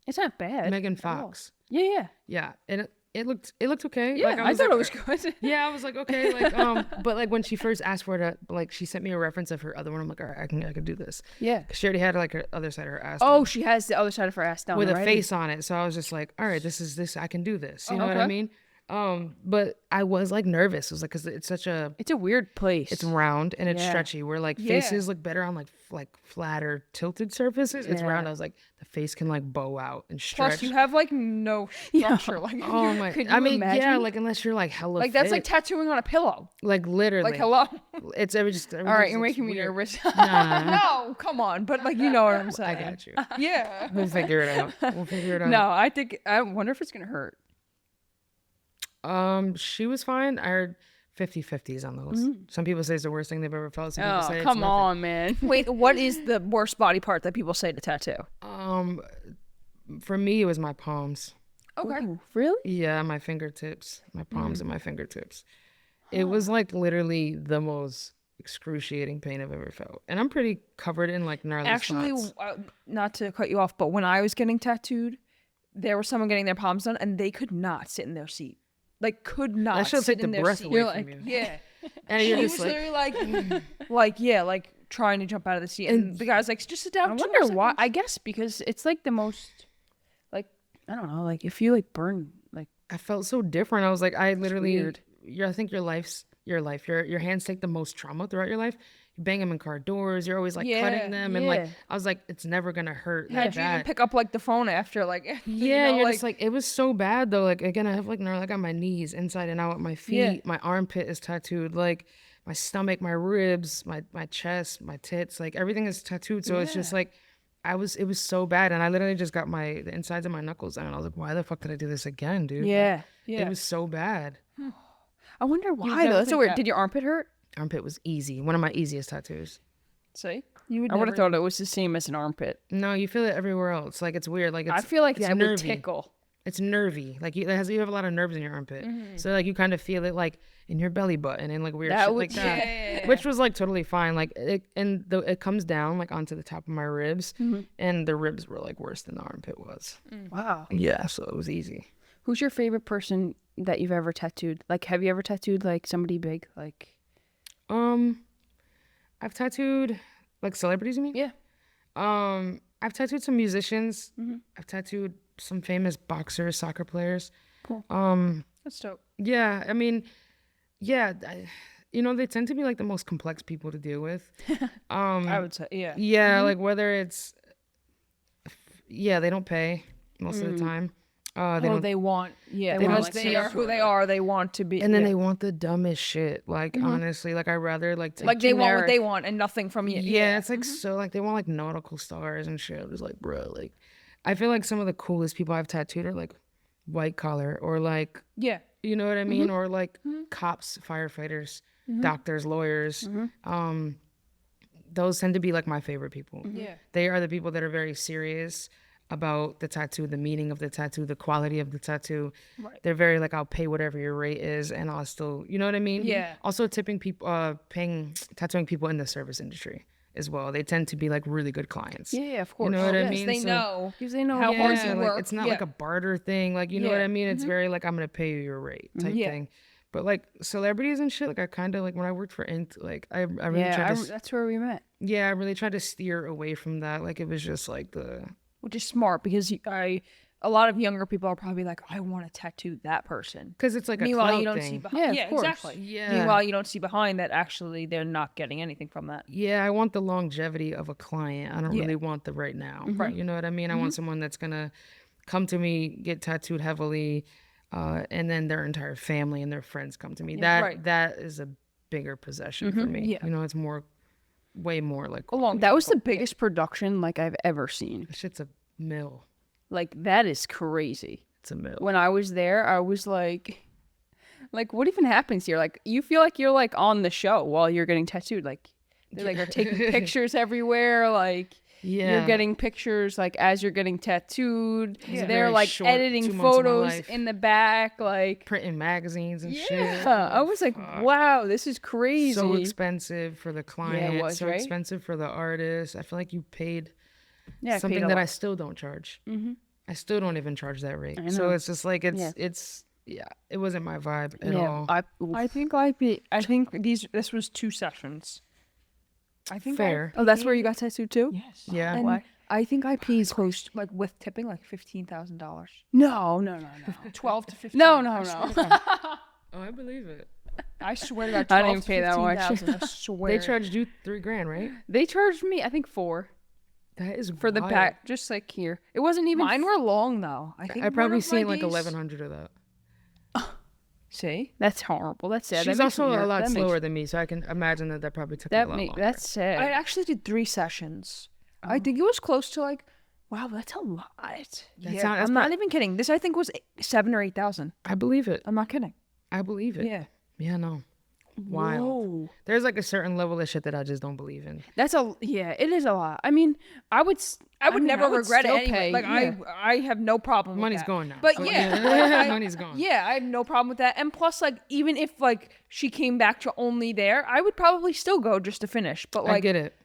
It's not bad. Megan at all. Fox. Yeah. Yeah, and it looked okay. Yeah, Like, I thought like, it was good. Yeah, I was like, okay, like, but like when she first asked for it, like she sent me a reference of her other one. I'm like, all right, I could do this. Yeah. 'Cause she already had like her other side of her ass. Oh, done she has the other side of her ass down with a already. face on it. So I was just like, all right, this, I can do this. You know what I okay. mean? But I was like nervous. It was like, cause it's such a, It's a weird place. it's round and it's Yeah. stretchy. Where like Yeah. faces look better on like flatter tilted surfaces. It's Yeah. round. I was like, the face can like bow out and stretch. Plus, you have like no structure. Like, Oh my! Could I you mean, yeah, imagine? like unless you're like hella like that's like fit. tattooing on a pillow. Like literally, Like hello. It's every just. All right, you're making me nervous. No, come on. But like you know what I'm I saying. got you. Yeah. We'll figure it out. We'll figure it out. No, I wonder if it's gonna hurt. She was fine. I heard 50-50s on those. Some people say it's the worst thing they've ever felt. Some people say Oh, it's come nothing. on, man. Wait, what is the worst body part that people say to tattoo? For me, it was my palms. Okay. Ooh, really? Yeah, my fingertips, my palms and my fingertips. It was like literally the most excruciating pain I've ever felt, and I'm pretty covered in like gnarly Actually, spots. not to cut you off, but when I was getting tattooed, there was someone getting their palms done, and they could not sit in their seat. Like, could not. That should sit take the in their breath seat. away You're from like, you. yeah. And He you're was just like, literally like trying to jump out of the seat, and the guy's like, just sit down. I for 2 wonder more why. seconds." I guess because it's like the most, like, I don't know, like if you like burn, like, I felt so different. I was like, I literally, weird. I think your hands take the most trauma throughout your life. You bang them in car doors. You're always like Yeah, cutting them, and like yeah. I was like, it's never gonna hurt How'd that you even bad. pick up like the phone after like? Yeah, you know, you're just like, it was so bad though. Like again, I have like gnarly, like on my knees, inside and out, my feet, Yeah. my armpit is tattooed, like my stomach, my ribs, my chest, my tits, like everything is tattooed. So it's just like, it was so bad, and I literally just got the insides of my knuckles done, and I was like, why the fuck did I do this again, dude? yeah. It was so bad. I wonder why never though. That's so think weird. that. Did your armpit hurt? Armpit was easy, one of my easiest tattoos. See, you would. I would have never- thought it was the same as an armpit. No, you feel it everywhere else. Like it's weird. Like it's, I feel like it's that would nervy. tickle. It's nervy. Like you have a lot of nerves in your armpit, so like you kind of feel it like in your belly button and like weird That shit would- like that, Yeah. which was like totally fine. Like it comes down like onto the top of my ribs, and the ribs were like worse than the armpit was. Wow. Yeah, so it was easy. Who's your favorite person that you've ever tattooed? Like, have you ever tattooed like somebody big? Like, I've tattooed like celebrities. You mean? yeah. I've tattooed some musicians. I've tattooed some famous boxers, soccer players. Cool. That's dope. Yeah, I mean, yeah, they tend to be like the most complex people to deal with. I would say, yeah. Yeah, like whether it's, they don't pay most of the time. They want, yeah, They want, because like, they are who they are. They want to be, and then yeah. they want the dumbest shit. Like honestly, like I'd rather like take, like they want what generic. they want and nothing from you. yeah, it's like so like they want like nautical stars and shit. I'm just like, bro, like I feel like some of the coolest people I've tattooed are like white collar or like yeah. You know what I mean? Or like cops, firefighters, doctors, lawyers. Those tend to be like my favorite people. Yeah. They are the people that are very serious about the tattoo, the meaning of the tattoo, the quality of the tattoo. Right. They're very like, I'll pay whatever your rate is and I'll still, you know what I mean? Yeah. Also tattooing people in the service industry as well. They tend to be like really good clients. Yeah, of course. You know what I Yes, mean? they So- know. Because they know How how hard hard you like, work. it's not Yeah. like a barter thing. Like, you know Yeah. what I mean? It's very like, I'm going to pay you your rate type Yeah. thing. But like celebrities and shit, like I kind of like when I worked for like I really tried to, that's where we met. I really tried to steer away from that. Like it was just like Which is smart because a lot of younger people are probably like, I want to tattoo that person. because it's like a Meanwhile, clout you don't thing. see behind. Yeah, of course. Exactly. Yeah. Meanwhile, you don't see behind that actually they're not getting anything from that. Yeah, I want the longevity of a client. I don't Yeah. really want the right now. Right. You know what I mean? I want someone that's gonna come to me, get tattooed heavily, and then their entire family and their friends come to me. Right. That is a bigger possession for me. Yeah. You know, it's way more like That was the biggest production like I've ever seen. shit's a mill. Like that is crazy. It's a mill. When I was there, I was like what even happens here? Like you feel like you're like on the show while you're getting tattooed. Like they like are taking pictures everywhere. Like Yeah. you're getting pictures like as you're getting tattooed. It's a They're very like short 2 editing months of my photos life. in the back. Like Printing magazines and shit. yeah, I was like, wow, this is crazy. So expensive for the client. was, so right? expensive for the artist. I feel like you paid yeah, I paid something a that lot. I still don't charge. I still don't even charge that rate. I So know. it's just like Yeah. it wasn't my vibe at yeah, all. I think this was 2 sessions. I think Fair. Oh, that's where you got tattooed too? Yes. Yeah. And Why? I think I paid close, like with tipping, like $15,000. No, no, no, no. 12 to 15. No, I no, swear no. to God. Oh, I believe it. I swear to God, I 12 didn't to pay that much. 15,000. I swear. They charged you $3,000, right? They charged me, I think 4 That is for the wild. back, just like here. It wasn't even Mine were long though. I think I probably one of my seen like days- 1,100 of that. See, That's horrible. That's sad. She's That makes also me a hurt. lot That makes- slower than me, so I can imagine that probably took me a lot longer. That's sad. I actually did 3 sessions. I think it was close to like, wow, that's a lot. Yeah, that's I'm not even kidding. This I think was 7 or 8,000. I believe it. I'm not kidding. I believe it. Yeah. Yeah, no. Wild. Whoa. There's like a certain level of shit that I just don't believe in. it is a lot. I mean, I would never regret it still anyway. pay, Like yeah. I have no problem with Money's that. gone now. But But yeah, money's gone. Yeah, I have no problem with that. And plus, like, even if like she came back to only there, I would probably still go just to finish. But I like, get it.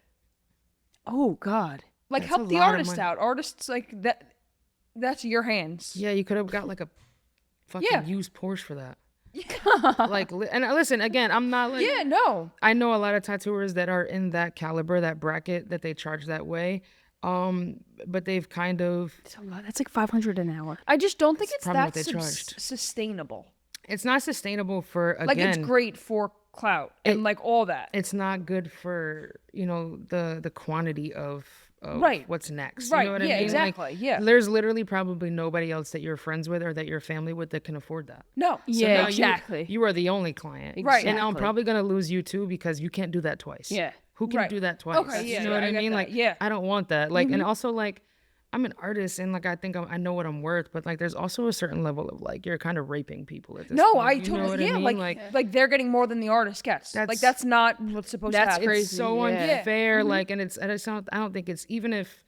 Oh God. like That's a help the lot of artist money. out. Artists like that. That's your hands. Yeah, you could have got like a fucking Yeah. used Porsche for that. Like, and listen, again, I'm not like. Yeah. No. I know a lot of tattooers that are in that caliber, that bracket, that they charge that way. But they've kind of. It's a lot. That's like $500 an hour. I just don't think it's probably that what they charged. sustainable. It's not sustainable for again. Like it's great for clout and like all that. It's not good for the quantity of Right. what's next. Right, You know what I yeah, mean? exactly, Like, yeah. There's literally probably nobody else that you're friends with or that you're family with that can afford that. No. Yeah, now you- exactly. You are the only client. Right. And I'm Exactly. probably gonna lose you too because you can't do that twice. Yeah. Who can Right. do that twice? Okay, yeah, You know what I I get mean? that, Like, yeah. I don't want that. Like, and also like, I'm an artist and like I think I know what I'm worth, but like there's also a certain level of like you're kind of raping people at this No, point. I You know totally what I yeah. mean? Like they're getting more than the artist gets. Like that's not what's supposed to That's happen. crazy. It's so yeah. unfair. Like, and I don't think it's even if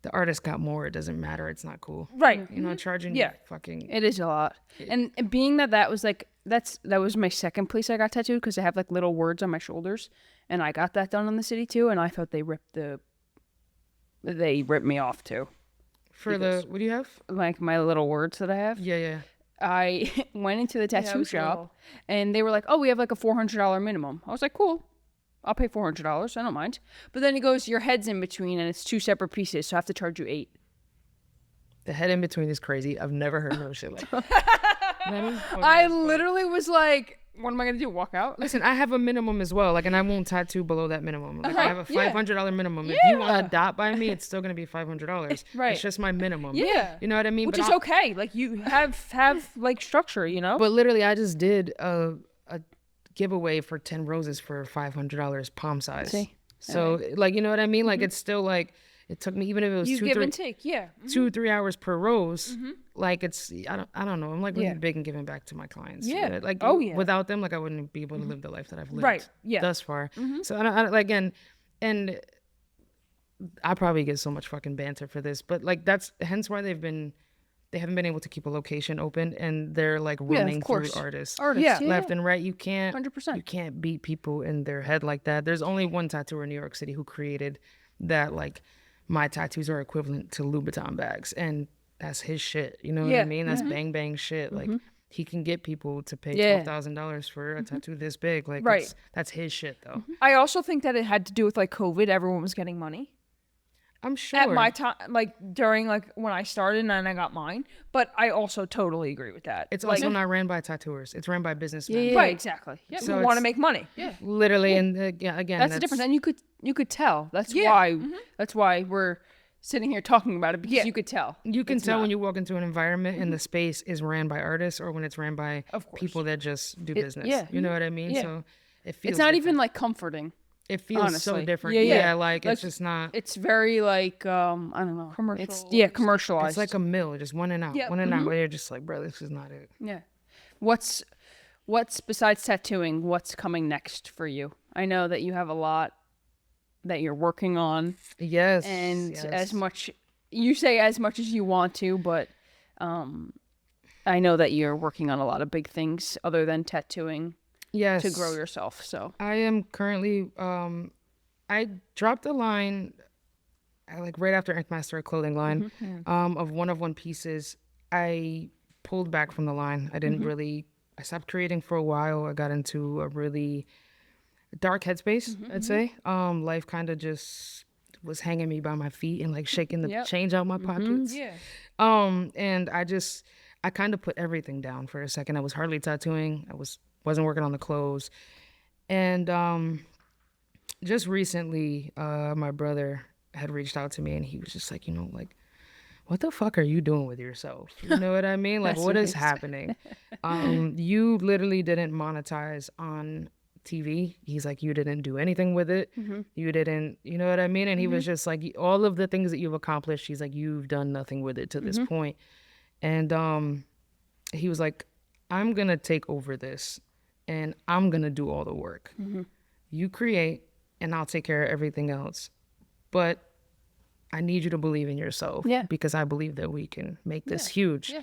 the artist got more, it doesn't matter. It's not cool. Right. You know, charging Yeah. fucking. It is a lot. And being that was like that was my second place I got tattooed because I have like little words on my shoulders, and I got that done in the city too, and I thought they ripped me off too. For the what do you have? Like my little words that I have. Yeah, yeah. I went into the tattoo was shop little. and they were like, "Oh, we have like a $400 minimum." I was like, "Cool. I'll pay $400. I don't mind." But then he goes, "Your head's in between and it's 2 separate pieces, so I have to charge you 8." The head in between is crazy. I've never heard no shit like that. That is funny I as fuck. literally was like, "What am I going to do? Walk out?" Listen, I have a minimum as well. Like, and I won't tattoo below that minimum. Like, I have a yeah. $500 minimum. If you want to dot by me, it's still gonna be $500. Right. It's just my minimum. Yeah. You know what I mean? Which But is okay. Like you have like structure, you know? But literally, I just did a giveaway for 10 roses for $500 palm size. See? So, like, you know what I mean? Like, it's still like, It took me, even if it was You two, give three, and take, yeah. 2-3 hours per rose. Like it's, I don't know. I'm like really Yeah. big in giving back to my clients. Yeah. Like Oh, yeah. without them, like I wouldn't be able to live the life that I've lived Right. Yeah. thus far. So I don't like, and I probably get so much fucking banter for this, but like that's hence why they haven't been able to keep a location open, and they're like running through artists. Artists, yeah. Left and right. You can't 100%. you can't beat people in their head like that. There's only one tattooer in New York City who created that, like, my tattoos are equivalent to Louboutin bags, and that's his shit. You know what I mean? That's bang bang shit. Like he can get people to pay $12,000 for a tattoo this big. Like that's his shit though. I also think that it had to do with like COVID. Everyone was getting money. I'm sure. At my time, like during like when I started and then I got mine. But I also totally agree with that. It's like, also not ran by tattooers. It's ran by businessmen. Yeah. right, exactly. Yeah, So we want to it's- make money. Yeah, Literally, and again, That's the difference. And you could tell. That's why we're sitting here talking about it, because you could tell. You can tell when you walk into an environment and the space is ran by artists, or when it's ran by Of course. people that just do business. yeah. You know what I mean? Yeah. So it feels It's not different. even like comforting. It feels so honestly. different. Yeah, yeah. Like it's just not. It's very like I don't know. Commercial. It's commercialized. It's like a mill, just one and out, Yeah. one and out. Where you're just like, bro, this is not it. Yeah. What's besides tattooing, what's coming next for you? I know that you have a lot that you're working on, Yes. and yes. as much as you want to, but I know that you're working on a lot of big things other than tattooing yes. to grow yourself. So I am currently. I dropped a line, like right after Inkmaster, a clothing line, of one pieces. I pulled back from the line. I didn't really. I stopped creating for a while. I got into a really dark headspace. I'd say. Life kind of just was hanging me by my feet and like shaking the change out my pockets. Yeah. And I kind of put everything down for a second. I was hardly tattooing. I wasn't working on the clothes. And just recently, my brother had reached out to me, and he was just like, like, what the fuck are you doing with yourself? You know what I mean? Like, what is happening? You literally didn't monetize on TV. He's like, you didn't do anything with it. You didn't, you know what I mean? And he was just like, all of the things that you've accomplished, he's like, you've done nothing with it to this point. And he was like, I'm gonna take over this, and I'm gonna do all the work. You create, and I'll take care of everything else. But I need you to believe in yourself, because I believe that we can make this huge.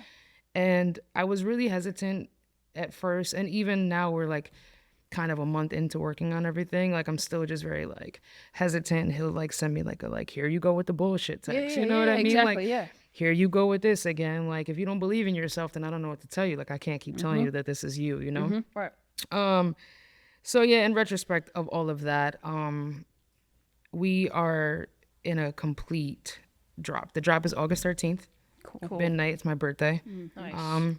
And I was really hesitant at first, and even now we're like kind of a month into working on everything. Like I'm still just very like hesitant. He'll like send me like here you go with the bullshit text. You know what I mean? Exactly, like here you go with this again. Like if you don't believe in yourself, then I don't know what to tell you. Like I can't keep telling you that this is you, you know? Right. So yeah, in retrospect of all of that, we are in a complete drop. The drop is August 13th. cool. Midnight. It's my birthday. Nice.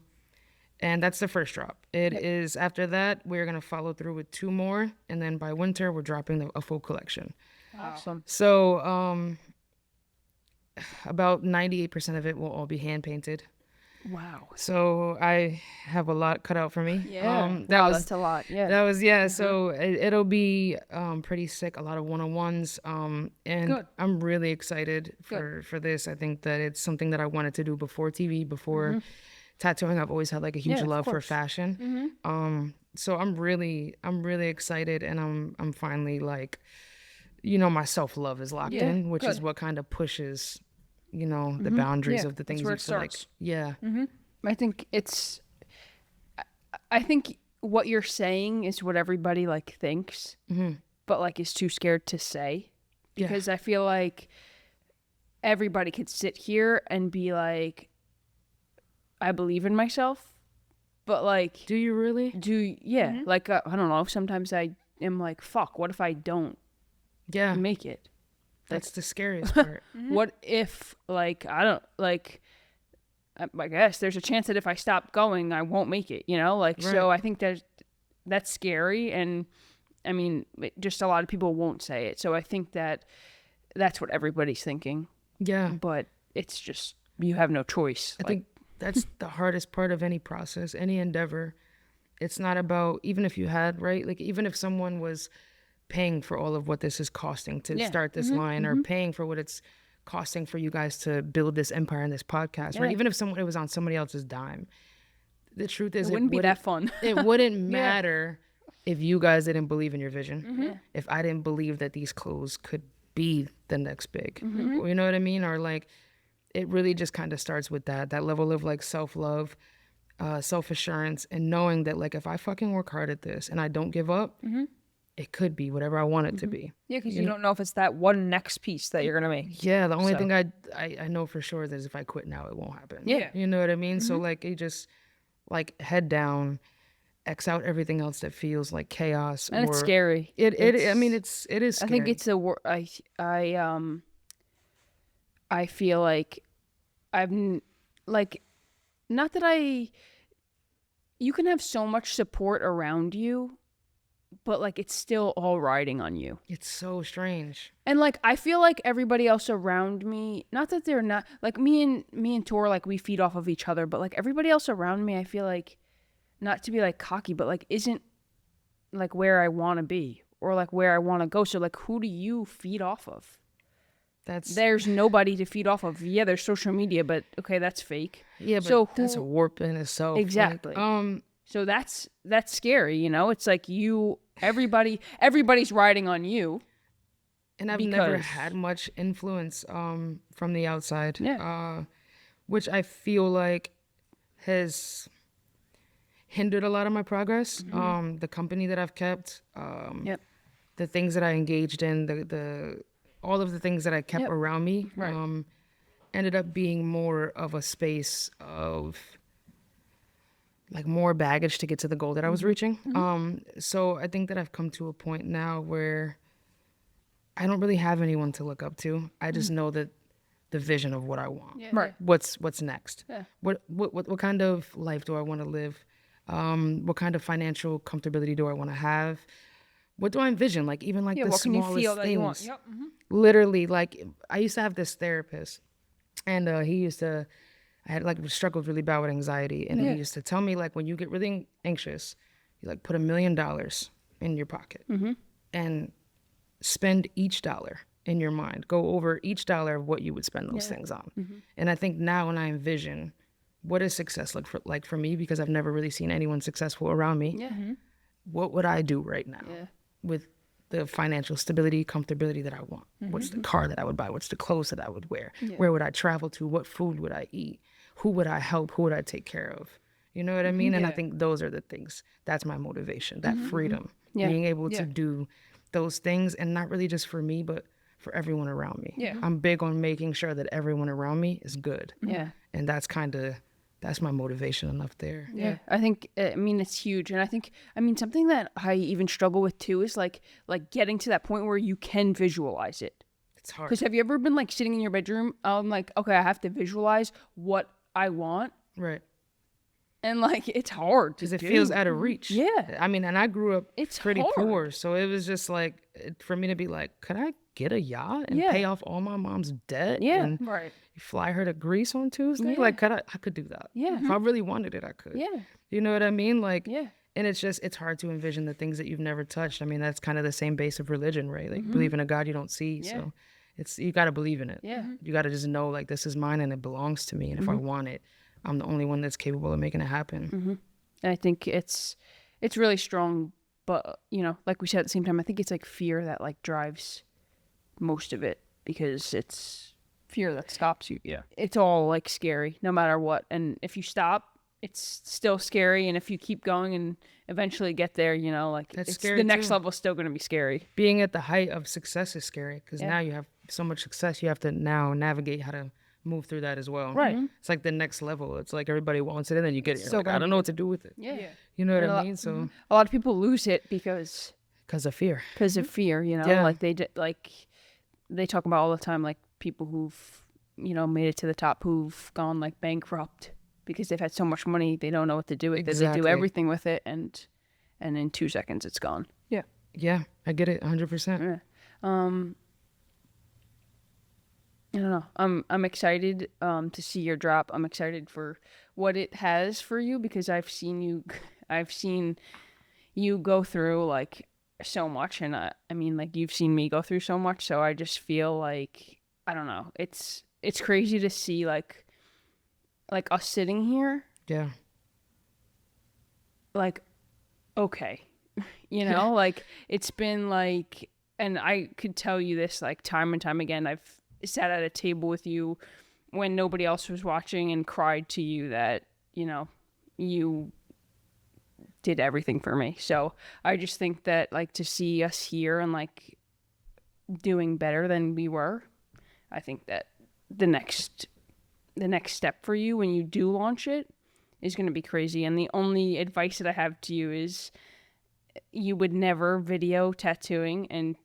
And that's the first drop. It is after that, we're going to follow through with 2 more. And then by winter, we're dropping a full collection. Awesome. So about 98% of it will all be hand painted. Wow. So I have a lot cut out for me. Yeah. That's a lot. Yeah. That was, so it'll be pretty sick. A lot of one-on-ones. And Good. I'm really excited for this. I think that it's something that I wanted to do before TV, before tattooing. I've always had like a huge love for fashion. So I'm really excited, and I'm finally like, my self-love is locked in, which is what kind of pushes, the boundaries of the things where you it feel like. starts. Yeah. I think I think what you're saying is what everybody like thinks, but like is too scared to say, because I feel like everybody could sit here and be like, I believe in myself, but like, Do you really? like I don't know. Sometimes I am like, fuck, what if I don't Yeah. make it? That's the scariest part. What if like I don't like? I guess there's a chance that if I stop going, I won't make it. So I think that's scary, and I mean, just a lot of people won't say it. So I think that's what everybody's thinking. Yeah. But it's just you have no choice. I think that's the hardest part of any process, any endeavor. It's not about, even if you had, right? Like even if someone was paying for all of what this is costing to start this line, or paying for what it's costing for you guys to build this empire and this podcast, right? Even if it was on somebody else's dime. The truth is, It wouldn't be that fun. It wouldn't matter if you guys didn't believe in your vision. If I didn't believe that these clothes could be the next big, you know what I mean? Or like, it really just kind of starts with that level of like self-love, self-assurance, and knowing that like if I fucking work hard at this and I don't give up, it could be whatever I want it to be. Yeah, because you don't know if it's that one next piece that you're gonna make. Yeah, the only thing I know for sure is if I quit now, it won't happen. Yeah. You know what I mean? So like, it just like head down, X out everything else that feels like chaos. And it's scary. I mean, it is scary. I think it's I feel like not that you can have so much support around you, but like it's still all riding on you. It's so strange. And like I feel like everybody else around me, not that they're not like me and Tor, like we feed off of each other, but like everybody else around me, I feel like, not to be like cocky, but like isn't like where I want to be or like where I want to go. So like, who do you feed off of? There's nobody to feed off of. Yeah, there's social media, but okay, that's fake. Yeah, but that's a warp in itself. Exactly. Like, so that's scary, you know? It's like everybody's riding on you. And I've never had much influence from the outside. Yeah. Which I feel like has hindered a lot of my progress. The company that I've kept, the things that I engaged in, the all of the things that I kept around me, ended up being more of a space of like more baggage to get to the goal that I was reaching. So I think that I've come to a point now where I don't really have anyone to look up to. I just know that the vision of what I want. Right. What's next? Yeah. What kind of life do I want to live? What kind of financial comfortability do I want to have? What do I envision? Like even like the what can smallest you feel things. that you want? Yep. Literally, like I used to have this therapist, and I had like struggled really bad with anxiety, and he used to tell me like when you get really anxious, you like put $1 million in your pocket and spend each dollar in your mind. Go over each dollar of what you would spend those things on. And I think now when I envision what does success look like for me, because I've never really seen anyone successful around me, what would I do right now with the financial stability, comfortability that I want? What's the car that I would buy? What's the clothes that I would wear? Where would I travel to? What food would I eat? Who would I help? Who would I take care of? You know what I mean? And I think those are the things. That's my motivation, that freedom. Being able to do those things, and not really just for me, but for everyone around me. I'm big on making sure that everyone around me is good. And that's my motivation enough there. Yeah. I think, I mean, it's huge. And I think, something that I even struggle with too is like getting to that point where you can visualize it. It's hard. Because have you ever been like sitting in your bedroom? I'm like, okay, I have to visualize what I want. Right. And like, it's hard. Because it feels out of reach. Yeah. I mean, and I grew up pretty hard. poor. So it was just like, for me to be like, could I get a yacht and pay off all my mom's debt? Yeah. And Right. fly her to Greece on Tuesday? Like, I could do that. Yeah. If I really wanted it, I could. Yeah. You know what I mean? Like, Yeah. and it's hard to envision the things that you've never touched. I mean, that's kind of the same base of religion, right? Like, believe in a God you don't see. Yeah. So you got to believe in it. Yeah. You got to just know, like, this is mine and it belongs to me. And if I want it, I'm the only one that's capable of making it happen. I think it's really strong, but you know, like we said at the same time, I think it's like fear that like drives most of it, because it's Fear that stops you. Yeah. it's all like scary no matter what. And if you stop, it's still scary. And if you keep going and eventually get there, you know, like That's it's scary the next too. level is still going to be scary. Being at the height of success is scary, because now you have so much success. You have to now navigate how to move through that as well. Right. It's like the next level. It's like everybody wants it, and then you get it. You're So like, I don't know what to do with it. Yeah. You know what And a I lot- mean? So A lot of people lose it because of fear. of fear, you know, Yeah. like they talk about all the time, like people who've, you know, made it to the top, who've gone like bankrupt because they've had so much money, they don't know what to do with it. They Exactly. do everything with it, and in 2 seconds it's gone. Yeah, I get it 100%. Yeah. I don't know. I'm excited to see your drop. I'm excited for what it has for you, because I've seen you go through like so much, and I mean like you've seen me go through so much, so I just feel like I don't know. It's crazy to see like us sitting here. Yeah. Like, okay, you know, like it's been like, and I could tell you this like time and time again. I've sat at a table with you when nobody else was watching and cried to you that, you know, you did everything for me. So I just think that like to see us here and like doing better than we were, I think that the next step for you when you do launch it is going to be crazy. And the only advice that I have to you is you would never video tattooing. And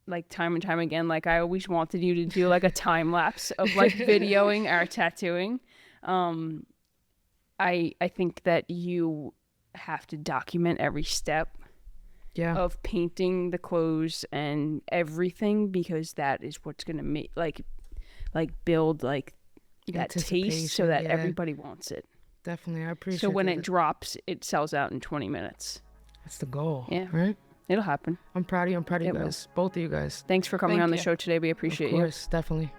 like time and time again, like I always wanted you to do like a time lapse of like videoing our tattooing. I think that you have to document every step of painting the clothes and everything, because that is what's going to make like build like that taste so that everybody wants it. Definitely. I appreciate it. So when it drops, it sells out in 20 minutes. That's the goal. Yeah. Right? It'll happen. I'm proud of you. I'm proud of you guys. Both of you guys. Thanks for coming on the show today. We appreciate you. Of course. Definitely.